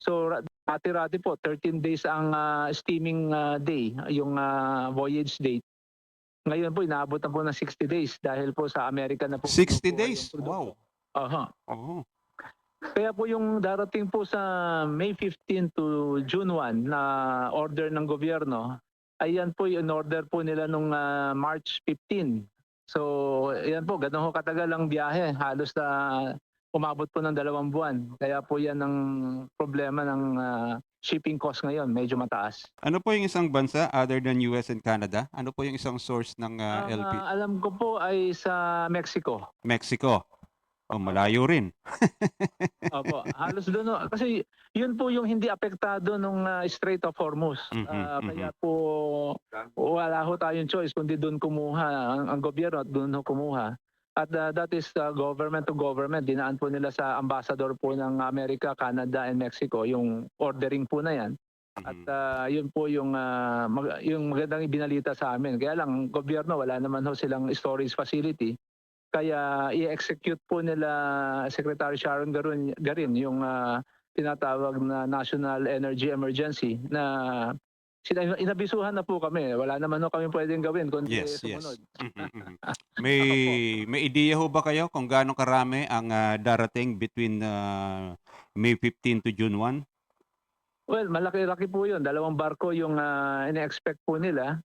So rati-rati po, 13 days ang steaming day, yung voyage date. Ngayon po, inaabot na po ng 60 days dahil po sa Amerika na po. 60 days? Wow. Aha. Kaya po yung darating po sa May 15 to June 1 na order ng gobyerno, ayan po yung order po nila nung March 15. So, ayan po, ganun ho katagal ang biyahe. Halos na umabot po ng 2 buwan. Kaya po yan ang problema ng shipping cost ngayon, medyo mataas. Ano po yung isang bansa other than US and Canada? Ano po yung isang source ng LPG? Alam ko po ay sa Mexico. Mexico. Oh, malayo rin. Opo, halos doon. Kasi yun po yung hindi apektado nung Strait of Hormuz. Kaya po wala ho tayong choice kundi doon kumuha. Ang gobyerno at doon ho kumuha. At that is government to government. Dinaan po nila sa ambassador po ng Amerika, Canada, and Mexico yung ordering po na yan. At yun po yung magandang ibinalita sa amin. Kaya lang, gobyerno, wala naman ho silang storage facility. Kaya i-execute po nila Secretary Sharon Garin yung tinatawag na National Energy Emergency na inabisuhan na po kami. Wala naman ho kami pwedeng gawin kundi sumunod. May ideya ho ba kayo kung gaano karami ang darating between May 15 to June 1? Well, malaki-laki po yun. 2 barko yung ina-expect po nila.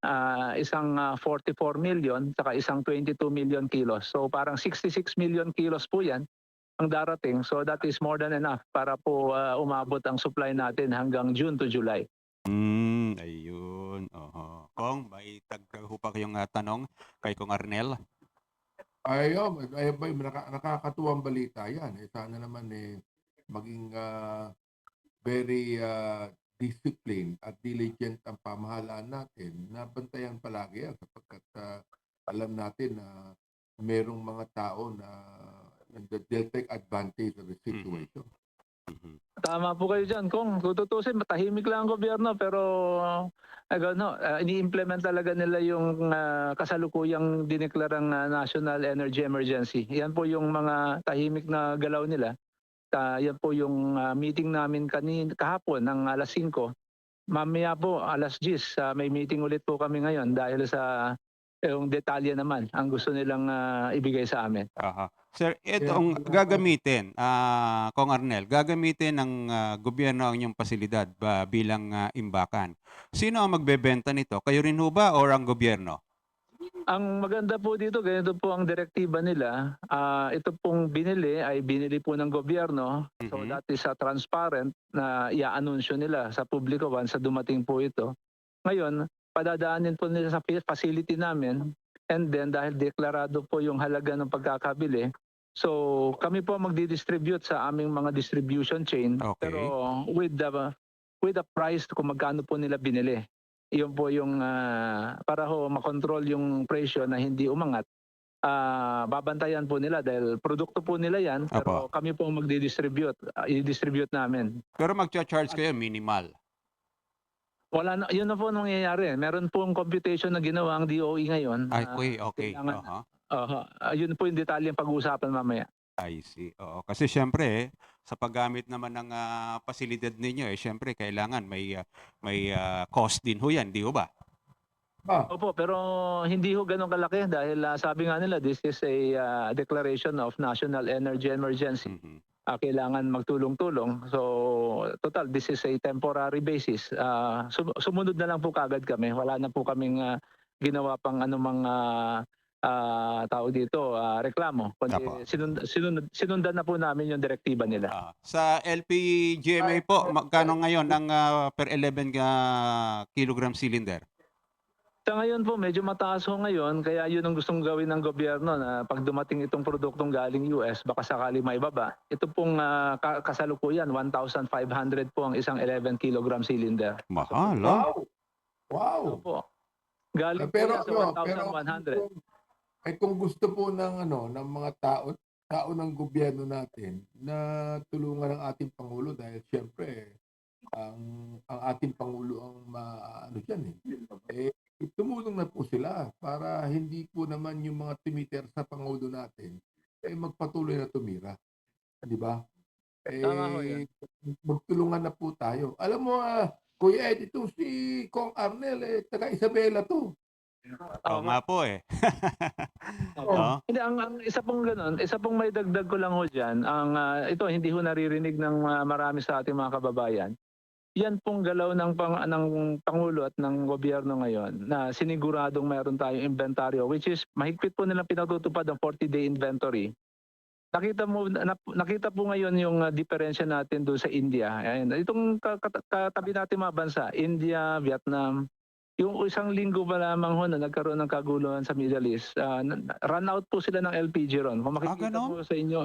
Isang 44 million, saka isang 22 million kilos. So parang 66 million kilos po yan ang darating. So that is more than enough para po umabot ang supply natin hanggang June to July. Ayun. Kong, may tagho pa kayong tanong kay Kong Arnel? Ayun, nakakatuwang balita yan. Sana naman maging very disciplined at diligent ang pamahalaan natin na bantayan palagi yan sapagkat alam natin na merong mga tao na they'll take advantage of the situation. Tama po kayo dyan, Kung. Tututusin, matahimik lang ang gobyerno pero ini-implement talaga nila yung kasalukuyang dineklarang National Energy Emergency. Yan po yung mga tahimik na galaw nila. Yan po yung meeting namin kahapon ng alas 5. Mamaya po alas 10 may meeting ulit po kami ngayon dahil sa yung detalye naman ang gusto nilang ibigay sa amin. Sir, itong gagamitin, Kong Arnel, gagamitin ng gobyerno ang inyong pasilidad bilang imbakan. Sino ang magbebenta nito? Kayo rin ho ba or ang gobyerno? Ang maganda po dito, ganito po ang direktiba nila. Ito pong binili po ng gobyerno. So that is transparent na i-anunsyo nila sa publiko once sa dumating po ito. Ngayon, padadaanin po nila sa facility namin, and then dahil deklarado po yung halaga ng pagkakabili, so kami po magdi-distribute sa aming mga distribution chain, pero with the price kung magkano po nila binili. Iyon po yung para ho makontrol yung presyo na hindi umangat. Babantayan po nila dahil produkto po nila yan, pero kami po magdi-distribute, i-distribute namin. Pero magcha-charge kayo minimal. Wala na, yun na po nangyayari. Meron pong computation na ginawa ang DOE ngayon. Okay. Yun po yung detalyeng pag-uusapan mamaya. I see. Oo. Kasi syempre, sa paggamit naman ng pasilidad ninyo, syempre kailangan may cost din ho yan, di ho ba? Opo, pero hindi ho ganun kalaki dahil sabi nga nila, this is a declaration of national energy emergency. Kailangan magtulong-tulong. So, total, this is a temporary basis. Sumunod na lang po kagad kami. Wala na po kaming ginawa pang anumang tao dito, reklamo. Kundi sinundan na po namin yung direktiba nila. Sa LPGMA po, magkano ngayon ang per 11 kilogram cylinder? Sa ngayon po, medyo mataas ho ngayon, kaya yun ang gustong gawin ng gobyerno na pag dumating itong produktong galing US, baka sakali may baba. Ito pong kasalukuyan, 1,500 po ang isang 11 kilogram cylinder. Mahal, Wow! Opo. Galing po yan sa 1,100. Ay kung gusto po ng ng mga tao ng gobyerno natin na tulungan ng ating pangulo dahil siyempre ang ating pangulo ang tumulong na po sila para hindi po naman yung mga tumiter sa pangulo natin magpatuloy na tumira. Di ba? Magtulungan na po tayo. Alam mo, Kuya Ed, itong si Kong Arnel, taga Isabela to. Oo nga po Hindi, ang isa pong ganun, isa pong may dagdag ko lang ho dyan, ito hindi ho naririnig ng marami sa ating mga kababayan. Yan pong galaw ng Pangulo at ng gobyerno ngayon na siniguradong mayroon tayong inventaryo, which is mahigpit po nilang pinatutupad ang 40-day inventory. Nakita po ngayon yung diferensya natin doon sa India. Ayan, itong katabi natin mga bansa, India, Vietnam, yung isang linggo pa lamang ho na nagkaroon ng kaguluhan sa Middle East, run out po sila ng LPG ron. Kung makikita po sa inyo,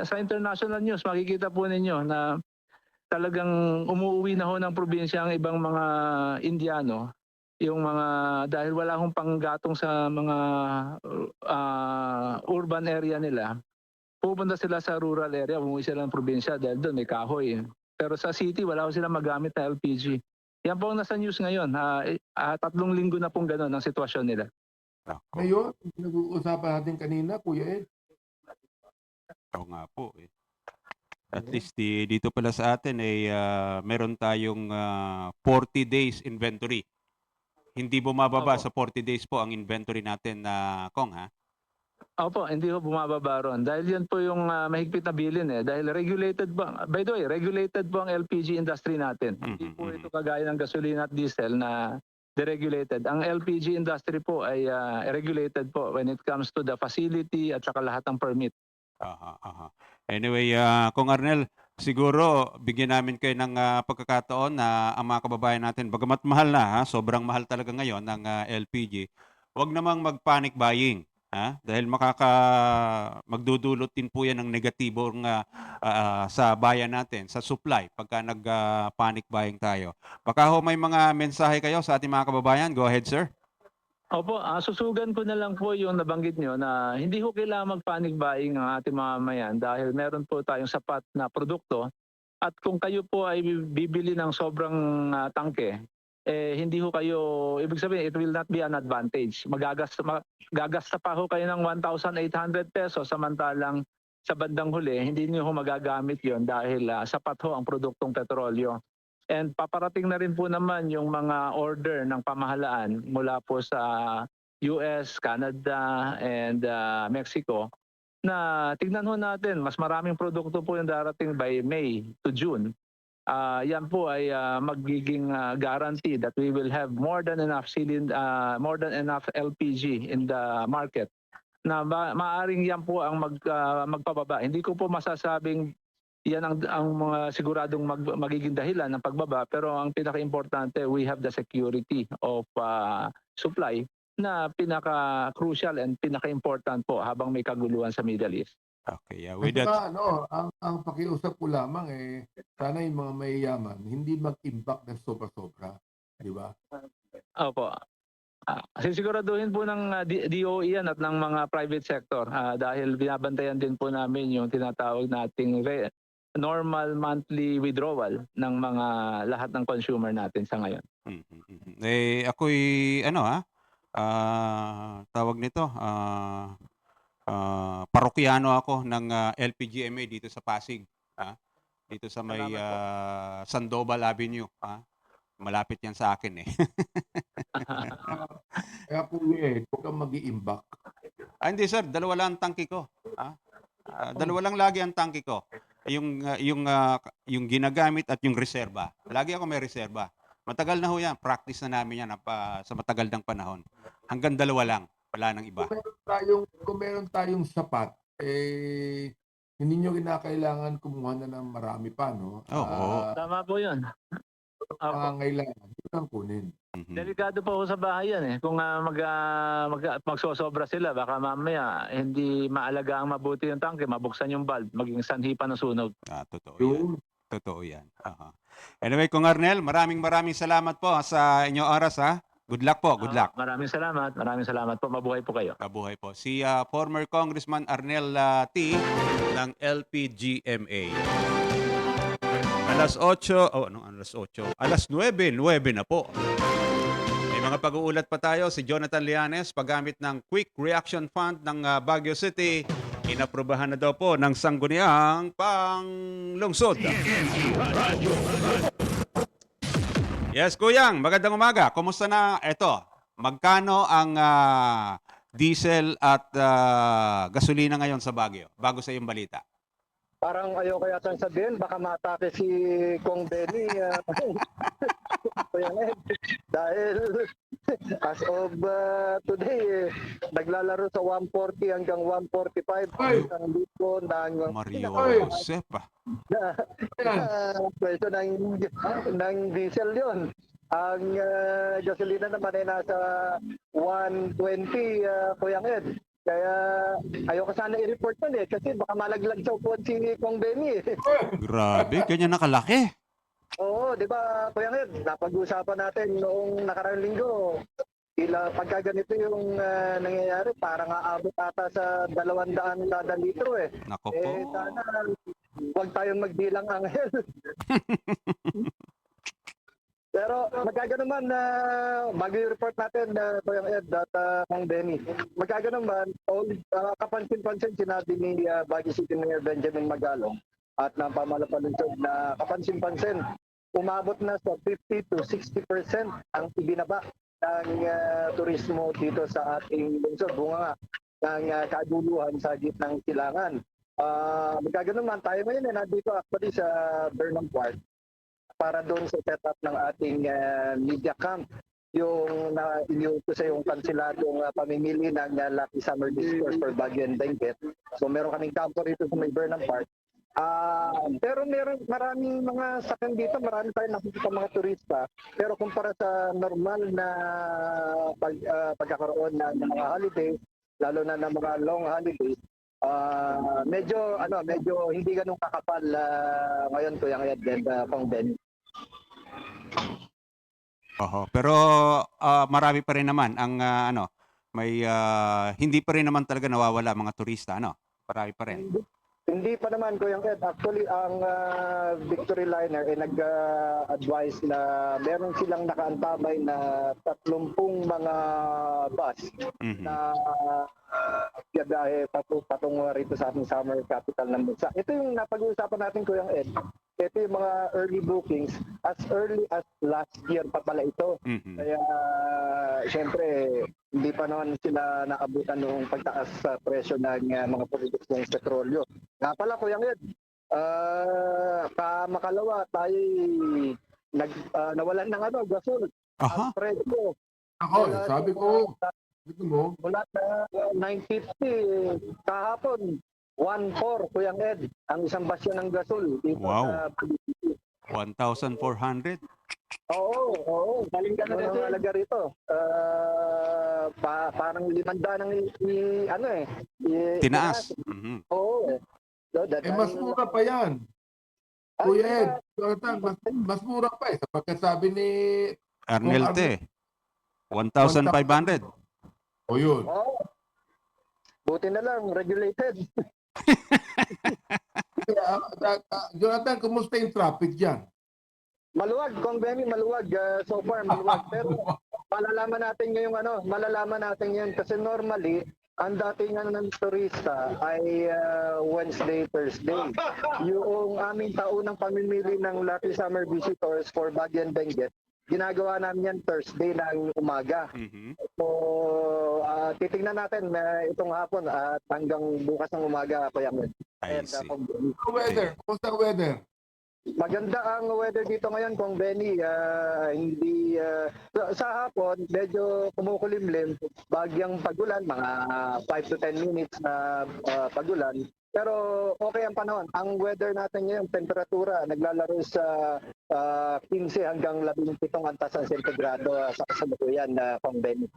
sa international news, makikita po ninyo na talagang umuwi na ho ng probinsya ang ibang mga Indiano, yung mga dahil wala hong panggatong sa mga urban area nila, pupunta sila sa rural area, umuwi sila ng probinsya dahil doon may kahoy. Pero sa city, wala ho silang magamit na LPG. Yan po ang nasa news ngayon. 3 linggo na pong gano'n ang sitwasyon nila. Ngayon, nag-uusapan natin kanina, Kuya Ed. Oo nga po At least dito pala sa atin meron tayong 40 days inventory. Hindi bumababa sa 40 days po ang inventory natin na Kong, ha? Opo, hindi ho bumababa ron. Dahil yan po yung mahigpit na bilin Dahil regulated po, by the way, regulated po ang LPG industry natin. Hindi po ito kagaya ng gasolina at diesel na deregulated. Ang LPG industry po ay regulated po when it comes to the facility at saka lahat ng permit. Anyway, Kong Arnel, siguro bigyan namin kayo ng pagkakataon na ang mga kababayan natin, bagamat mahal na, sobrang mahal talaga ngayon ng LPG, huwag namang mag-panic buying. Dahil magdudulot din po yan ng negatibong sa bayan natin, sa supply, pagka nag-panic buying tayo. Baka ho may mga mensahe kayo sa ating mga kababayan. Go ahead, sir. Opo, susugan ko na lang po yung nabanggit nyo na hindi ho kailangan mag-panic buying ang ating mamamayan dahil meron po tayong sapat na produkto at kung kayo po ay bibili ng sobrang tangke, hindi ho kayo, ibig sabihin, it will not be an advantage. Gagasta pa ho kayo ng 1,800 pesos samantalang sa bandang huli, hindi niyo ho magagamit yon dahil sapat ho ang produktong petrolyo. And paparating na rin po naman yung mga order ng pamahalaan mula po sa US, Canada, and Mexico na tignan ho natin, mas maraming produkto po yung darating by May to June. yan po ay magiging guarantee that we will have more than enough LPG in the market na maaring yan po ang magpababa. Hindi ko po masasabing yan ang mga siguradong magiging dahilan ng pagbaba, pero ang pinaka-importante, we have the security of supply na pinaka-crucial and pinaka-important po habang may kaguluhan sa Middle East. Okay, With that, ang pakiusap ko lamang sana yung mga mayayaman hindi mag-impact ng sobra-sobra, di ba? Opo. Sisiguraduhin po ng DOE yan at ng mga private sector dahil binabantayan din po namin yung tinatawag nating normal monthly withdrawal ng mga lahat ng consumer natin sa ngayon. Ako'y tawag nito, parokyano ako ng LPGMA dito sa Pasig. Dito sa may Sandoval Avenue. Malapit yan sa akin eh. Kaya huwag kang mag-iimbak. Hindi sir, dalawa lang ang tangke ko. Dalawa lang lagi ang tangke ko. Yung ginagamit at yung reserba. Lagi ako may reserba. Matagal na ho yan. Practice na namin yan sa matagal ng panahon. Hanggang dalawa lang. Wala nang iba. Kung meron tayong sapat, hindi nyo kinakailangan kumuha na ng marami pa, no? Oo. Tama po yun. Pangangailangan, yun ang kunin. Delikado po sa bahay yan eh. Kung magsosobra sila, baka mamaya hindi maalaga ang mabuti yung tangke, mabuksan yung valve, maging sanhi pa ng sunog. Totoo yan. Totoo yan. Anyway, Kung Arnel, maraming salamat po sa inyong oras ha. Good luck po, good luck. Maraming salamat po. Mabuhay po kayo. Mabuhay po. Si former Congressman Arnel T. ng LPGMA. Alas 9 na po. May mga pag-uulat pa tayo. Si Jonathan Lianes, paggamit ng Quick Reaction Fund ng Baguio City, inaprubahan na daw po ng sangguniang panglungsod. Yes, Kuyang, magandang umaga. Kumusta na? Eto, magkano ang diesel at gasolina ngayon sa Baguio? Bago sa iyong balita. Parang ayaw kaya saan sabihin, baka matake si Kong Benny. Dahil as of today, naglalaro sa 140 hanggang 145. Ang lipo ng Mario Josep. Presyo ng diesel yon. Ang gasolina naman ay nasa 120, Kuyang Ed. Kaya ayoko sana i-report nun kasi baka malaglag sa upuan si Kong Benny. Grabe, ganyan nakalaki. Oo, di ba, Kuya Ed, napag-usapan natin noong nakaraang linggo. Pagka ganito yung nangyayari, parang aabot ata sa 200 kada litro eh. Nako po. Sana huwag tayong magbilang anghel. Pero magkagano man bago yung report natin, Kuya Ed at Kong Benny, magkagano man, kapansin-pansin sinabi ni Baguio City Mayor Benjamin Magalong at ng pamalapalunsod na kapansin-pansin, umabot na sa 50 to 60% ang ibinaba ng turismo dito sa ating lungsod. Bunga nga ng kaguluhan sa gitnang silangan. Magkagano man, tayo ngayon nandito actually sa Burnham Park para doon sa setup ng ating media camp, yung iniutos sa yung kansiladong pamimili ng Lucky Summer Discourse for Baguio and Benguet. So meron kaming kampo rito sa may Burnham Park. Pero maraming mga sakyan dito, marami tayong nakikita mga turista. Pero kumpara sa normal na pagkakaroon ng mga holidays, lalo na ng mga long holidays, medyo hindi ganun kakapal ngayon, Kuya Ed and Kong Benny. Pero marami pa rin naman ang may hindi pa rin naman talaga nawawala mga turista, Marami pa rin. Hindi pa naman, Kuya Ed. Actually, ang Victory Liner ay nag-advise na meron silang nakaantabay na 30 mga bus na biyahe patungo rito sa ating summer capital ng bansa. Ito yung napag-uusapan natin, Kuya Ed. Ito yung mga early bookings. As early as last year pa pala ito. Kaya, syempre, hindi pa naman sila naabutan noong pagtaas sa presyo ng mga produktong petrolyo. Nga pala, Kuya Ed, Makalawa, tayo nawalan ng gasol. Aha. Ang presyo. Ako, sabi ko, dito mo, Mula sa 950 kahapon, 1.4 Kuyang Ed, ang isang basyo ng gasol dito Wow. sa PDPC. 1,400. Oo. Galing ka na ng alaga rito. Parang 500 ang Tinaas. Mhm. Oo. mas mura pa yan. Kuya Ed, mas mura pa eh. Sapagkat sabi ni Arnelte, 1,500. O yun. Oo. Buti na lang, regulated. Jonathan, kumusta yung traffic dyan? Maluwag, Kong Benny, maluwag. So far, maluwag. Pero malalaman natin ngayon kasi normally, ang datingan ng turista ay Wednesday, Thursday. Yung aming taunang pamimili ng Lucky Summer Visitors for Baguio and Benguet, ginagawa namin yan Thursday ng umaga. So, titingnan natin itong hapon at hanggang bukas ng umaga, Kuya Med. Weather, kumusta ang weather? Maganda ang weather dito ngayon, Kong Benny. Hindi sa hapon, medyo kumukulimlim, bagyang pagulan, mga 5 to 10 minutes na pagulan. Pero okay ang panahon. Ang weather natin ngayon, temperatura, naglalaro sa 15 hanggang 17 antas ang sentigrado sa kasalukuyan, Kong Benny.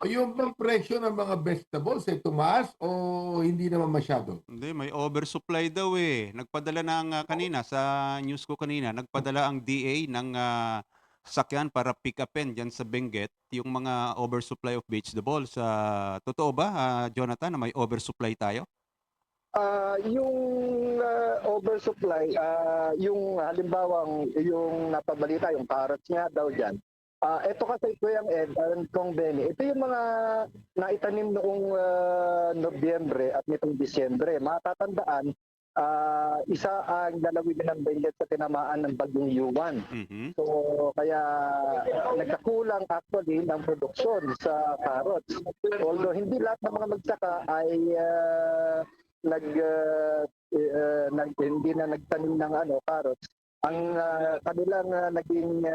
O yung bang presyo ng mga vegetables ay tumaas o hindi naman masyado? Hindi, may oversupply daw eh. Nagpadala ng kanina, sa news ko kanina, nagpadala ang DA ng sakyan para pick upin dyan sa Benguet yung mga oversupply of vegetables. Totoo ba, Jonathan, na may oversupply tayo? Yung oversupply, yung halimbawang yung napabalita, yung carrots nga daw dyan, ito kasi Kuyang Ed and Kong Benny, ito yung mga naitanim noong Nobyembre at nitong Disyembre. Matatandaan, isa ang lalawigan ng Benguet sa tinamaan ng bagyong Yuan. So kaya nagkakulang actually ng produksyon sa carrots. Although hindi lahat ng mga magsaka ay hindi na nagtanim ng carrots. Ang kanilang naging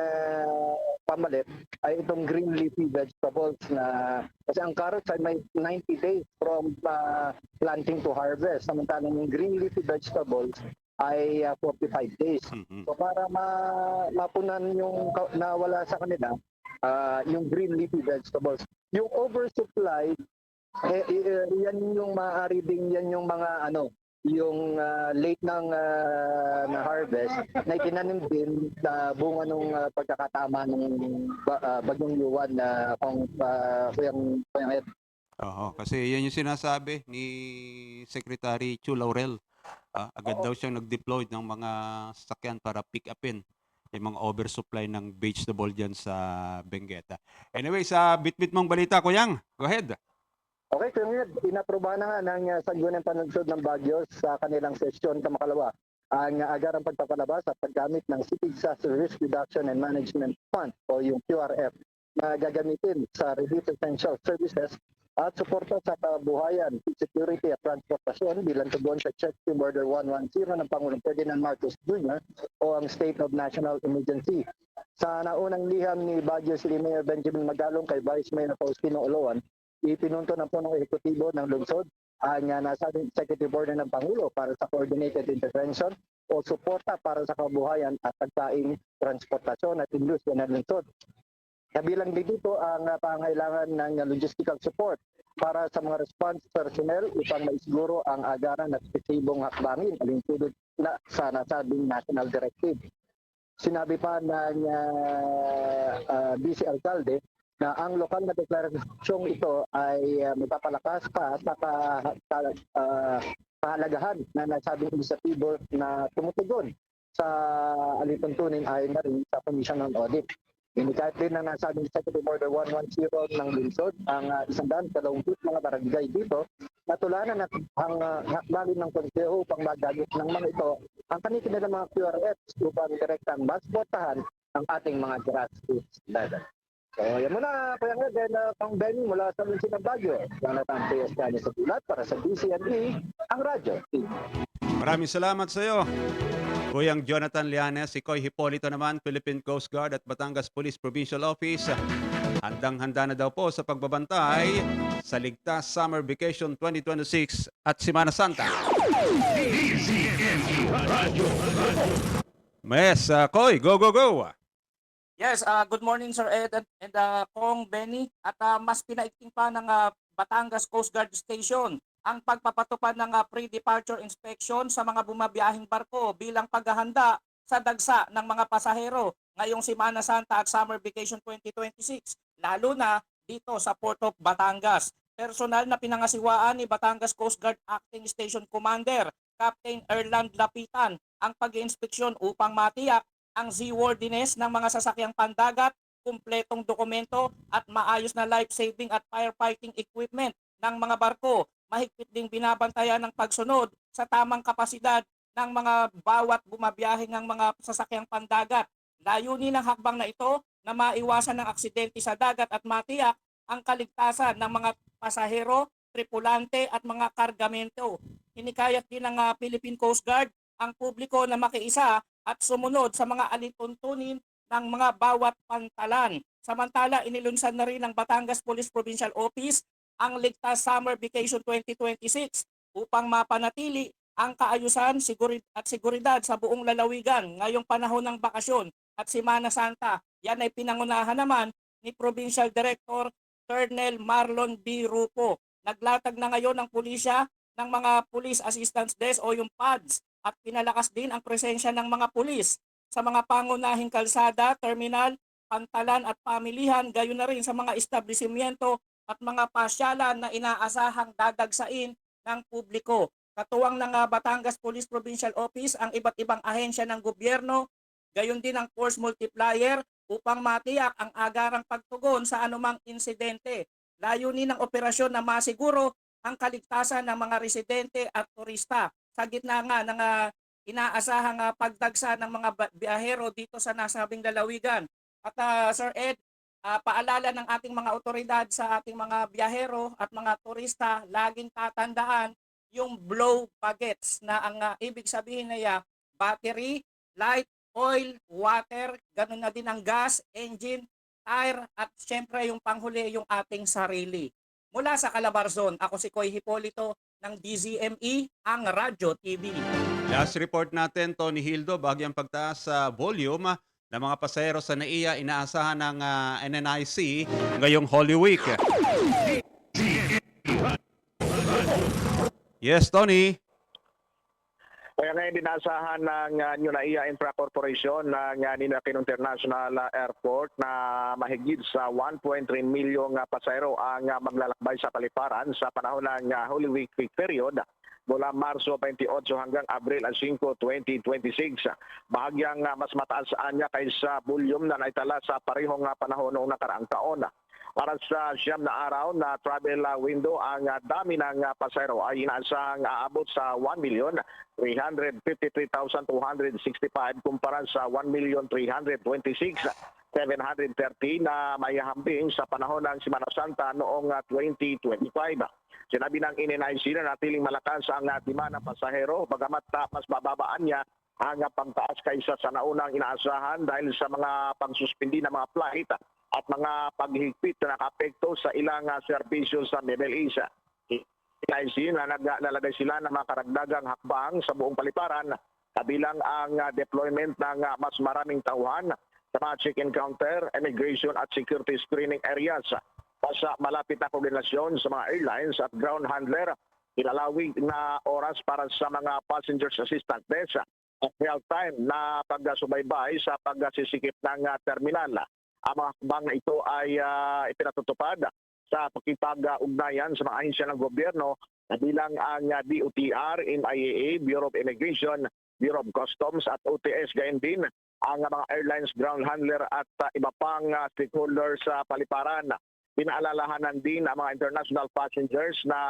pamalit ay itong green leafy vegetables na kasi ang carrots ay may 90 days from planting to harvest. Samantalang yung green leafy vegetables ay 45 days. So para mapunan yung nawala sa kanila, yung green leafy vegetables. Yung oversupply, yan yung maaari ding yan yung mga yung late ng na harvest na itinanim din na bunga nung pagkakatama ng bagyong Yuan na Kuyang Ed. Oo, kasi yan yung sinasabi ni Secretary Chu Laurel. Agad daw siyang nag-deploy ng mga sasakyan para pick upin yung mga oversupply ng vegetable dyan sa Benguet. Anyway, sa bit-bit mong balita, Kuyang, go ahead. Okay, Kuyang Ed, inaprobahan na nga ng Sangguniang Panunsod ng Baguio sa kanilang sesyon kamakalawa ang agarang pagpapalabas at paggamit ng City Disaster Risk Reduction and Management Fund o yung QRF na gagamitin sa Relief Essential Services at suporta sa kabuhayan, security at transportasyon bilang tugon sa Executive Order 110 ng Pangulong Ferdinand Marcos Jr. o ang State of National Emergency. Sa naunang liham ni Baguio City Mayor Benjamin Magalong kay Vice Mayor Faustino Oloan, ipinunto na po ng ehekutibo ng lungsod ang nasabing executive order ng Pangulo para sa coordinated intervention o suporta para sa kabuhayan at pagkain, transportasyon at industriya ng lungsod. Kabilang din dito ang pangailangan ng logistical support para sa mga response personnel upang maisiguro ang agaran at epektibong hakbangin alinsunod na sa nasabing national directive. Sinabi pa ng Vice Alcalde na ang lokal na deklarasyong ito ay magpapalakas pa sa kahalagahan na nasabing inisiatibo na tumutugon sa alituntunin ay na rin sa Commission on Audit. Inikahit din na nasabing Executive Order 110 ng lungsod ang 120 mga barangay dito na tulanan ang hakbangin ng konseho upang magagamit ng mga ito ang kanilang mga QRFs upang direktang masportahan ang ating mga grassroots level. So, yan muna, Kuya Ed, and Kong Benny mula sa Munisipyo ng Baguio. Jonathan P.S. Kanya sa Bulat para sa DCME, ang radyo. Maraming salamat sa iyo. Kuyang Jonathan Lianes, si Koy Hipolito naman, Philippine Coast Guard at Batangas Police Provincial Office. Handang-handa na daw po sa pagbabantay sa Ligtas Summer Vacation 2026 at Semana Santa. Yes, Koy, go, go, go! Yes, good morning Sir Ed and Kong Benny. At mas pinaigting pa ng Batangas Coast Guard Station ang pagpapatupad ng pre-departure inspection sa mga bumabiyahing barko bilang paghahanda sa dagsa ng mga pasahero ngayong Semana Santa at Summer Vacation 2026, lalo na dito sa Port of Batangas. Personal na pinangasiwaan ni Batangas Coast Guard Acting Station Commander Captain Erland Lapitan ang pag-iinspeksyon upang matiyak ang seaworthiness ng mga sasakyang pandagat, kumpletong dokumento at maayos na life-saving at firefighting equipment ng mga barko. Mahigpit ding binabantayan ng pagsunod sa tamang kapasidad ng mga bawat bumabiyahe ng mga sasakyang pandagat. Layunin ng hakbang na ito na maiwasan ng aksidente sa dagat at matiyak ang kaligtasan ng mga pasahero, tripulante at mga kargamento. Hinikayat din ng Philippine Coast Guard ang publiko na makiisa at sumunod sa mga alituntunin ng mga bawat pantalan. Samantala, inilunsad na rin ng Batangas Police Provincial Office ang Ligtas Summer Vacation 2026 upang mapanatili ang kaayusan at seguridad sa buong lalawigan ngayong panahon ng bakasyon at Semana Santa. Yan ay pinangunahan naman ni Provincial Director Colonel Marlon B. Rupo. Naglatag na ngayon ng pulisya ng mga Police Assistance Desk o yung PADS at pinalakas din ang presensya ng mga pulis sa mga pangunahing kalsada, terminal, pantalan at pamilihan, gayon na rin sa mga establishmento at mga pasyalan na inaasahang dadagsain ng publiko. Katuwang ng Batangas Police Provincial Office ang iba't ibang ahensya ng gobyerno, gayon din ang force multiplier upang matiyak ang agarang pagtugon sa anumang insidente. Layunin ng operasyon na masiguro ang kaligtasan ng mga residente at turista sa gitna nga ng inaasahang pagdagsa ng mga biyahero dito sa nasabing lalawigan. At Sir Ed, paalala ng ating mga otoridad sa ating mga biyahero at mga turista, laging tatandaan yung blow bagets na ang ibig sabihin na battery, light, oil, water, ganun na din ang gas, engine, tire at syempre yung panghuli yung ating sarili. Mula sa Calabarzon, ako si Koy Hipolito ng DZME, ang Radyo TV. Last report natin, Tony Hildo, bagyang pagtaas sa volume ng mga pasahero sa NAIA, inaasahan ng NNIC ngayong Holy Week. Yes, Tony. Kaya ngayon dinasahan ng New NAIA Infra Corporation ng Ninakin International Airport na mahigit sa 1.3 milyong pasahero ang maglalakbay sa paliparan sa panahon ng Holy Week peak period mula Marso 28 hanggang Abril 5, 2026. Bahagyang mas mataas niya kaysa volume na naitala sa parehong panahon noong nakaraang taon. Para sa siyam na araw na travel window, ang dami ng pasahero ay inaasahang aabot sa 1,353,265 kumpara sa 1,326,730 na may hambing sa panahon ng Semana Santa noong 2025. Sinabi ng NNIC na natiling malakas ang demand ng pasahero, bagamat mas bababaan niya ang pangtaas kaysa sa naunang inaasahan dahil sa mga pagsuspindi ng mga flight at mga paghigpit na nakapekto sa ilang serbisyo sa Middle East. NNIC na naglalagay sila ng mga karagdagang hakbang sa buong paliparan, kabilang ang deployment ng mas maraming tauhan sa mga check-in counter, immigration at security screening areas. Sa malapit na koordinasyon sa mga airlines at ground handler, ilalawig na oras para sa mga passengers assistant desk at real-time na pagsubaybay sa pagsisikip ng terminal. Ang mga hakbang na ito ay ipinatutupad sa pakipag-ugnayan sa mga ahensya ng gobyerno na bilang ang DOTR, NIAA, Bureau of Immigration, Bureau of Customs at OTS, gayon din ang mga airlines, ground handler at iba pang stakeholders sa paliparan. Pinaalalahanan din ang mga international passengers na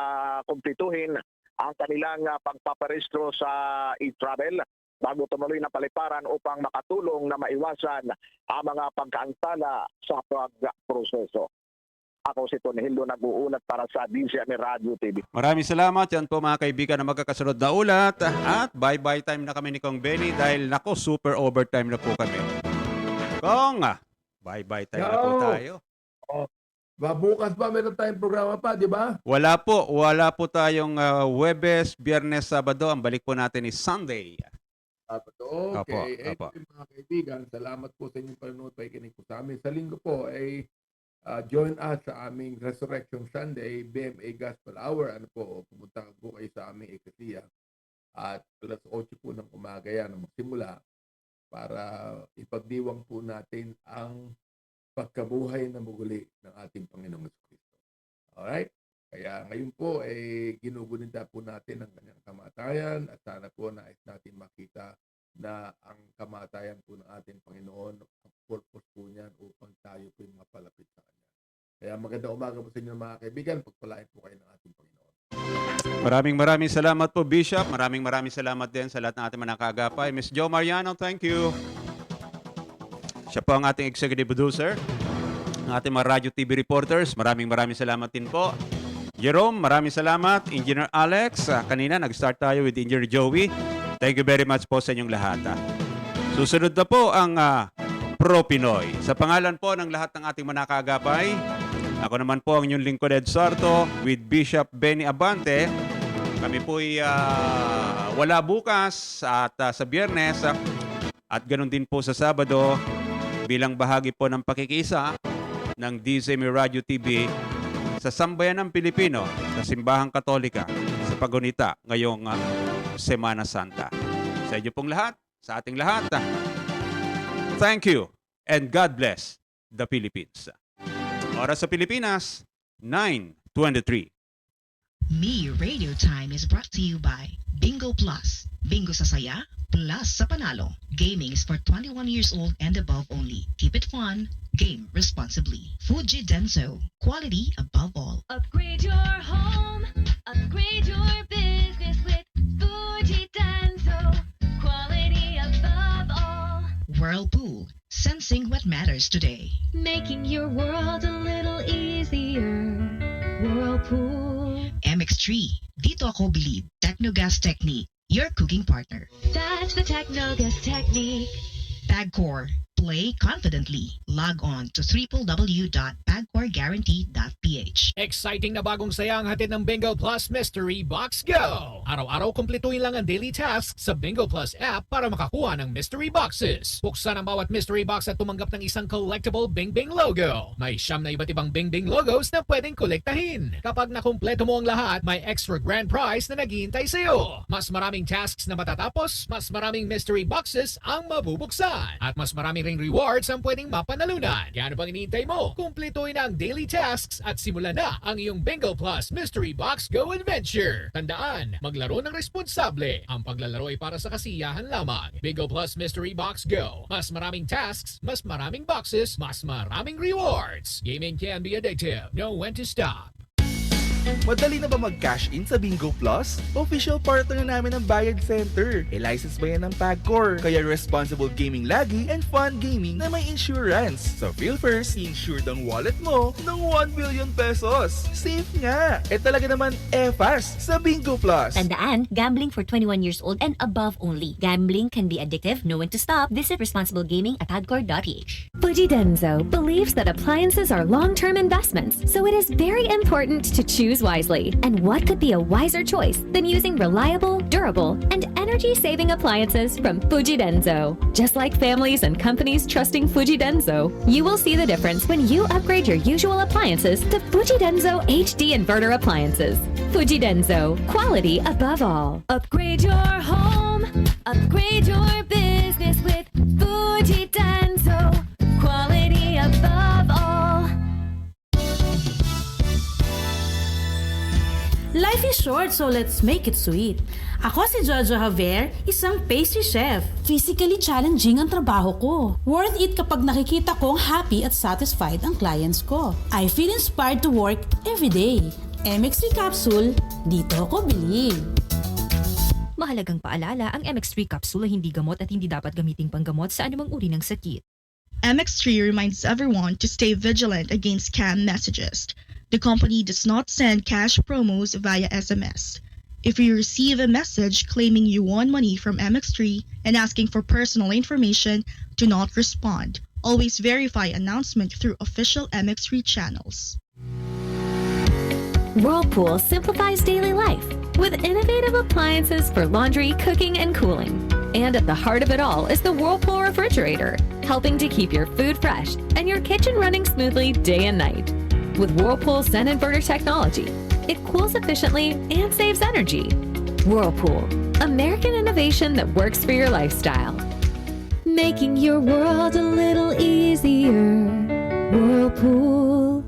kumpletuhin ang kanilang pagpaparehistro sa e-travel bago tumuloy na paliparan upang makatulong na maiwasan ang mga pagkaantala sa pagproseso. Ako si Tonhildo nag-uulat para sa DZME Radio TV. Maraming salamat. Yan po mga kaibigan na magkakasunod na ulat. At bye-bye time na kami ni Kong Benny dahil nako super overtime na po kami. Kong, bye-bye time na po tayo. Bukas pa meron tayong programa pa, di ba? Wala po tayong Huwebes, Biyernes, Sabado. Ang balik po natin is Sunday. Okay. Opo. Mga kaibigan, salamat po sa inyong panonood, pakikinig po sa amin. Sa linggo po ay join us sa aming Resurrection Sunday, BMA Gospel Hour. Ano po, pumunta po kayo sa aming Ecclesia. At alas 8 po ng umaga yan na magsimula para ipagdiwang po natin ang pagkabuhay na muli ng ating Panginoong Kristo. Alright? Kaya ngayon po ay ginugunita po natin ang kanyang kamatayan at sana po nais natin makita na ang kamatayan po ng ating Panginoon, ang purpose po niyan upang tayo po yung mapalapit sa Kanya. Kaya magandang umaga po sa inyo mga kaibigan, pagpalain po kayo ng ating Panginoon. Maraming salamat po, Bishop. Maraming salamat din sa lahat ng ating mga nakagapay. Miss Jo Mariano, thank you. Siya po ang ating executive producer, ang ating mga radio TV reporters. Maraming salamat din po. Jerome, maraming salamat. Engineer Alex, kanina nag-start tayo with Engineer Joey. Thank you very much po sa inyong lahat. Susunod na po ang Pro Pinoy. Sa pangalan po ng lahat ng ating mga nakagapay, ako naman po ang inyong lingkod Ed Sarto with Bishop Benny Abante. Kami po'y wala bukas at sa Biyernes at ganun din po sa Sabado bilang bahagi po ng pakikisa ng DZME Radio TV sa sambayan ng Pilipino sa Simbahang Katolika sa Pagunita ngayong Semana Santa. Sa inyo pong lahat, sa ating lahat, thank you and God bless the Philippines. Oras sa Pilipinas, 9:23. Me Radio Time is brought to you by Bingo Plus. Bingo sa saya, plus sa panalo. Gaming is for 21 years old and above only. Keep it fun. Game responsibly. Fuji Denso. Quality above all. Upgrade your home. Upgrade your business with Fuji Denso. Quality above all. Whirlpool. Sensing what matters today. Making your world a little easier. Whirlpool. MX3. Dito ako believe. Technogas Technique. Your cooking partner. That's the Technogas technique. PAGCOR. Play confidently. Log on to www.pagcorguarantee.ph. Exciting na bagong saya ang hatid ng Bingo Plus Mystery Box Go! Araw-araw kumpletuhin lang ang daily tasks sa Bingo Plus app para makakuha ng mystery boxes. Buksan ang bawat mystery box at tumanggap ng isang collectible Bing Bing logo. May 9 na iba't ibang Bing Bing logos na pwedeng kolektahin. Kapag nakumpleto mo ang lahat, may extra grand prize na naghihintay sa'yo. Mas maraming tasks na matatapos, mas maraming mystery boxes ang mabubuksan. At mas maraming rewards ang pwedeng mapanalunan. Kaya ano pang iniintay mo? Kumpletuhin na ang daily tasks at simulan na ang iyong Bingo Plus Mystery Box Go Adventure. Tandaan, maglaro ng responsable. Ang paglalaro ay para sa kasiyahan lamang. Bingo Plus Mystery Box Go. Mas maraming tasks, mas maraming boxes, mas maraming rewards. Gaming can be addictive. Know when to stop. Madali na ba mag-cash in sa Bingo Plus? Official partner na namin ng Bayad Center. License ba yan ng PAGCOR? Kaya responsible gaming lagi and fun gaming na may insurance. So feel first, insured ang wallet mo ng 1 billion pesos. Safe nga! Talaga naman fast sa Bingo Plus. Tandaan, gambling for 21 years old and above only. Gambling can be addictive. Know when to stop. Visit responsiblegaming@pagcor.ph. Fuji Denso believes that appliances are long-term investments, so it is very important to choose wisely. And what could be a wiser choice than using reliable, durable, and energy-saving appliances from Fuji Denso? Just like families and companies trusting Fuji Denso, you will see the difference when you upgrade your usual appliances to Fuji Denso HD inverter appliances. Fuji Denso, quality above all. Upgrade your home. Upgrade your business with Fuji Denso. Quality above all. Life is short, so let's make it sweet. Ako si Jojo Javier, isang pastry chef. Physically challenging ang trabaho ko. Worth it kapag nakikita kong happy at satisfied ang clients ko. I feel inspired to work every day. MX3 capsule, dito ako believe. Mahalagang paalala, ang MX3 capsule ay hindi gamot at hindi dapat gamiting panggamot sa anumang uri ng sakit. MX3 reminds everyone to stay vigilant against scam messages. The company does not send cash promos via SMS. If you receive a message claiming you won money from MX3 and asking for personal information, do not respond. Always verify announcement through official MX3 channels. Whirlpool simplifies daily life with innovative appliances for laundry, cooking, and cooling. And at the heart of it all is the Whirlpool refrigerator, helping to keep your food fresh and your kitchen running smoothly day and night. With Whirlpool Sun Inverter technology, it cools efficiently and saves energy. Whirlpool, American innovation that works for your lifestyle. Making your world a little easier. Whirlpool.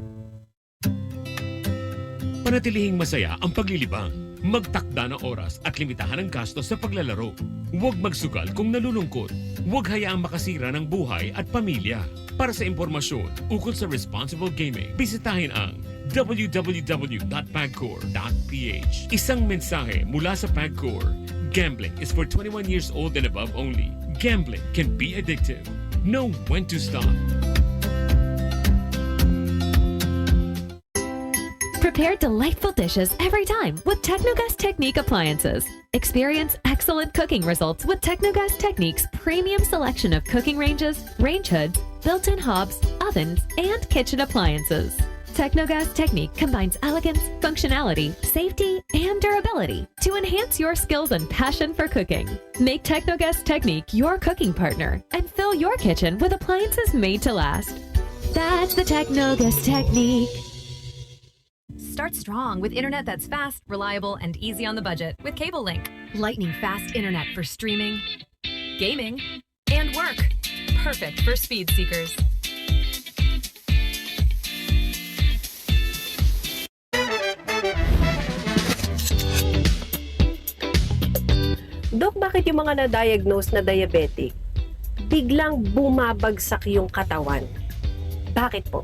Panatilihing masaya ang paglilibang. Magtakda ng oras at limitahan ang gastos sa paglalaro. Huwag magsugal kung nalulungkot. Huwag hayaang makasira ng buhay at pamilya. Para sa impormasyon ukol sa responsible gaming, bisitahin ang www.pagcor.ph. Isang mensahe mula sa Pagcor. Gambling is for 21 years old and above only. Gambling can be addictive. Know when to stop. Prepare delightful dishes every time with Technogas Technique appliances. Experience excellent cooking results with Technogas Technique's premium selection of cooking ranges, range hoods, built-in hobs, ovens, and kitchen appliances. Technogas Technique combines elegance, functionality, safety, and durability to enhance your skills and passion for cooking. Make Technogas Technique your cooking partner and fill your kitchen with appliances made to last. That's the Technogas Technique. Start strong with internet that's fast, reliable, and easy on the budget with Cable Link. Lightning fast internet for streaming, gaming, and work. Perfect for speed seekers. Dok, bakit yung mga na-diagnose na diabetic, biglang bumabagsak yung katawan? Bakit po?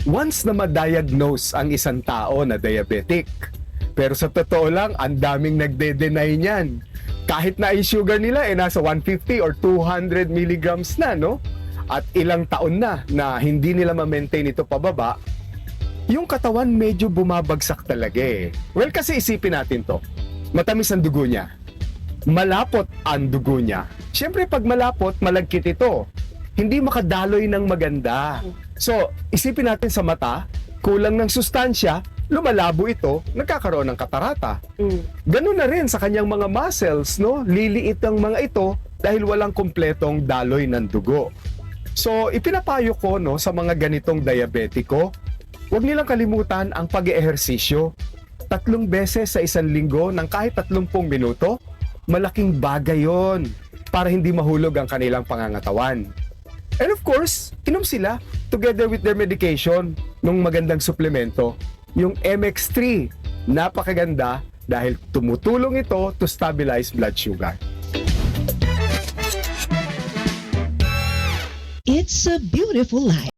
Once na ma-diagnose ang isang tao na diabetic, pero sa totoo lang, ang daming nagde-deny niyan. Kahit na yung sugar nila nasa 150 or 200 milligrams na, no? At ilang taon na hindi nila ma-maintain ito pababa, yung katawan medyo bumabagsak talaga eh. Well, kasi isipin natin to. Matamis ang dugo niya. Malapot ang dugo niya. Siyempre, pag malapot, malagkit ito. Hindi makadaloy ng maganda. So, isipin natin sa mata, kulang ng sustansya, lumalabo ito, nagkakaroon ng katarata. Ganun na rin sa kanyang mga muscles, no? Liliit ang mga ito dahil walang kumpletong daloy ng dugo. So, ipinapayo ko no, sa mga ganitong diabetiko, huwag nilang kalimutan ang pag-ehersisyo. 3 beses sa isang linggo ng kahit 30 minuto, malaking bagay yon para hindi mahulog ang kanilang pangangatawan. And of course, inom sila together with their medication ng magandang suplemento, yung MX3. Napakaganda dahil tumutulong ito to stabilize blood sugar. It's a beautiful life.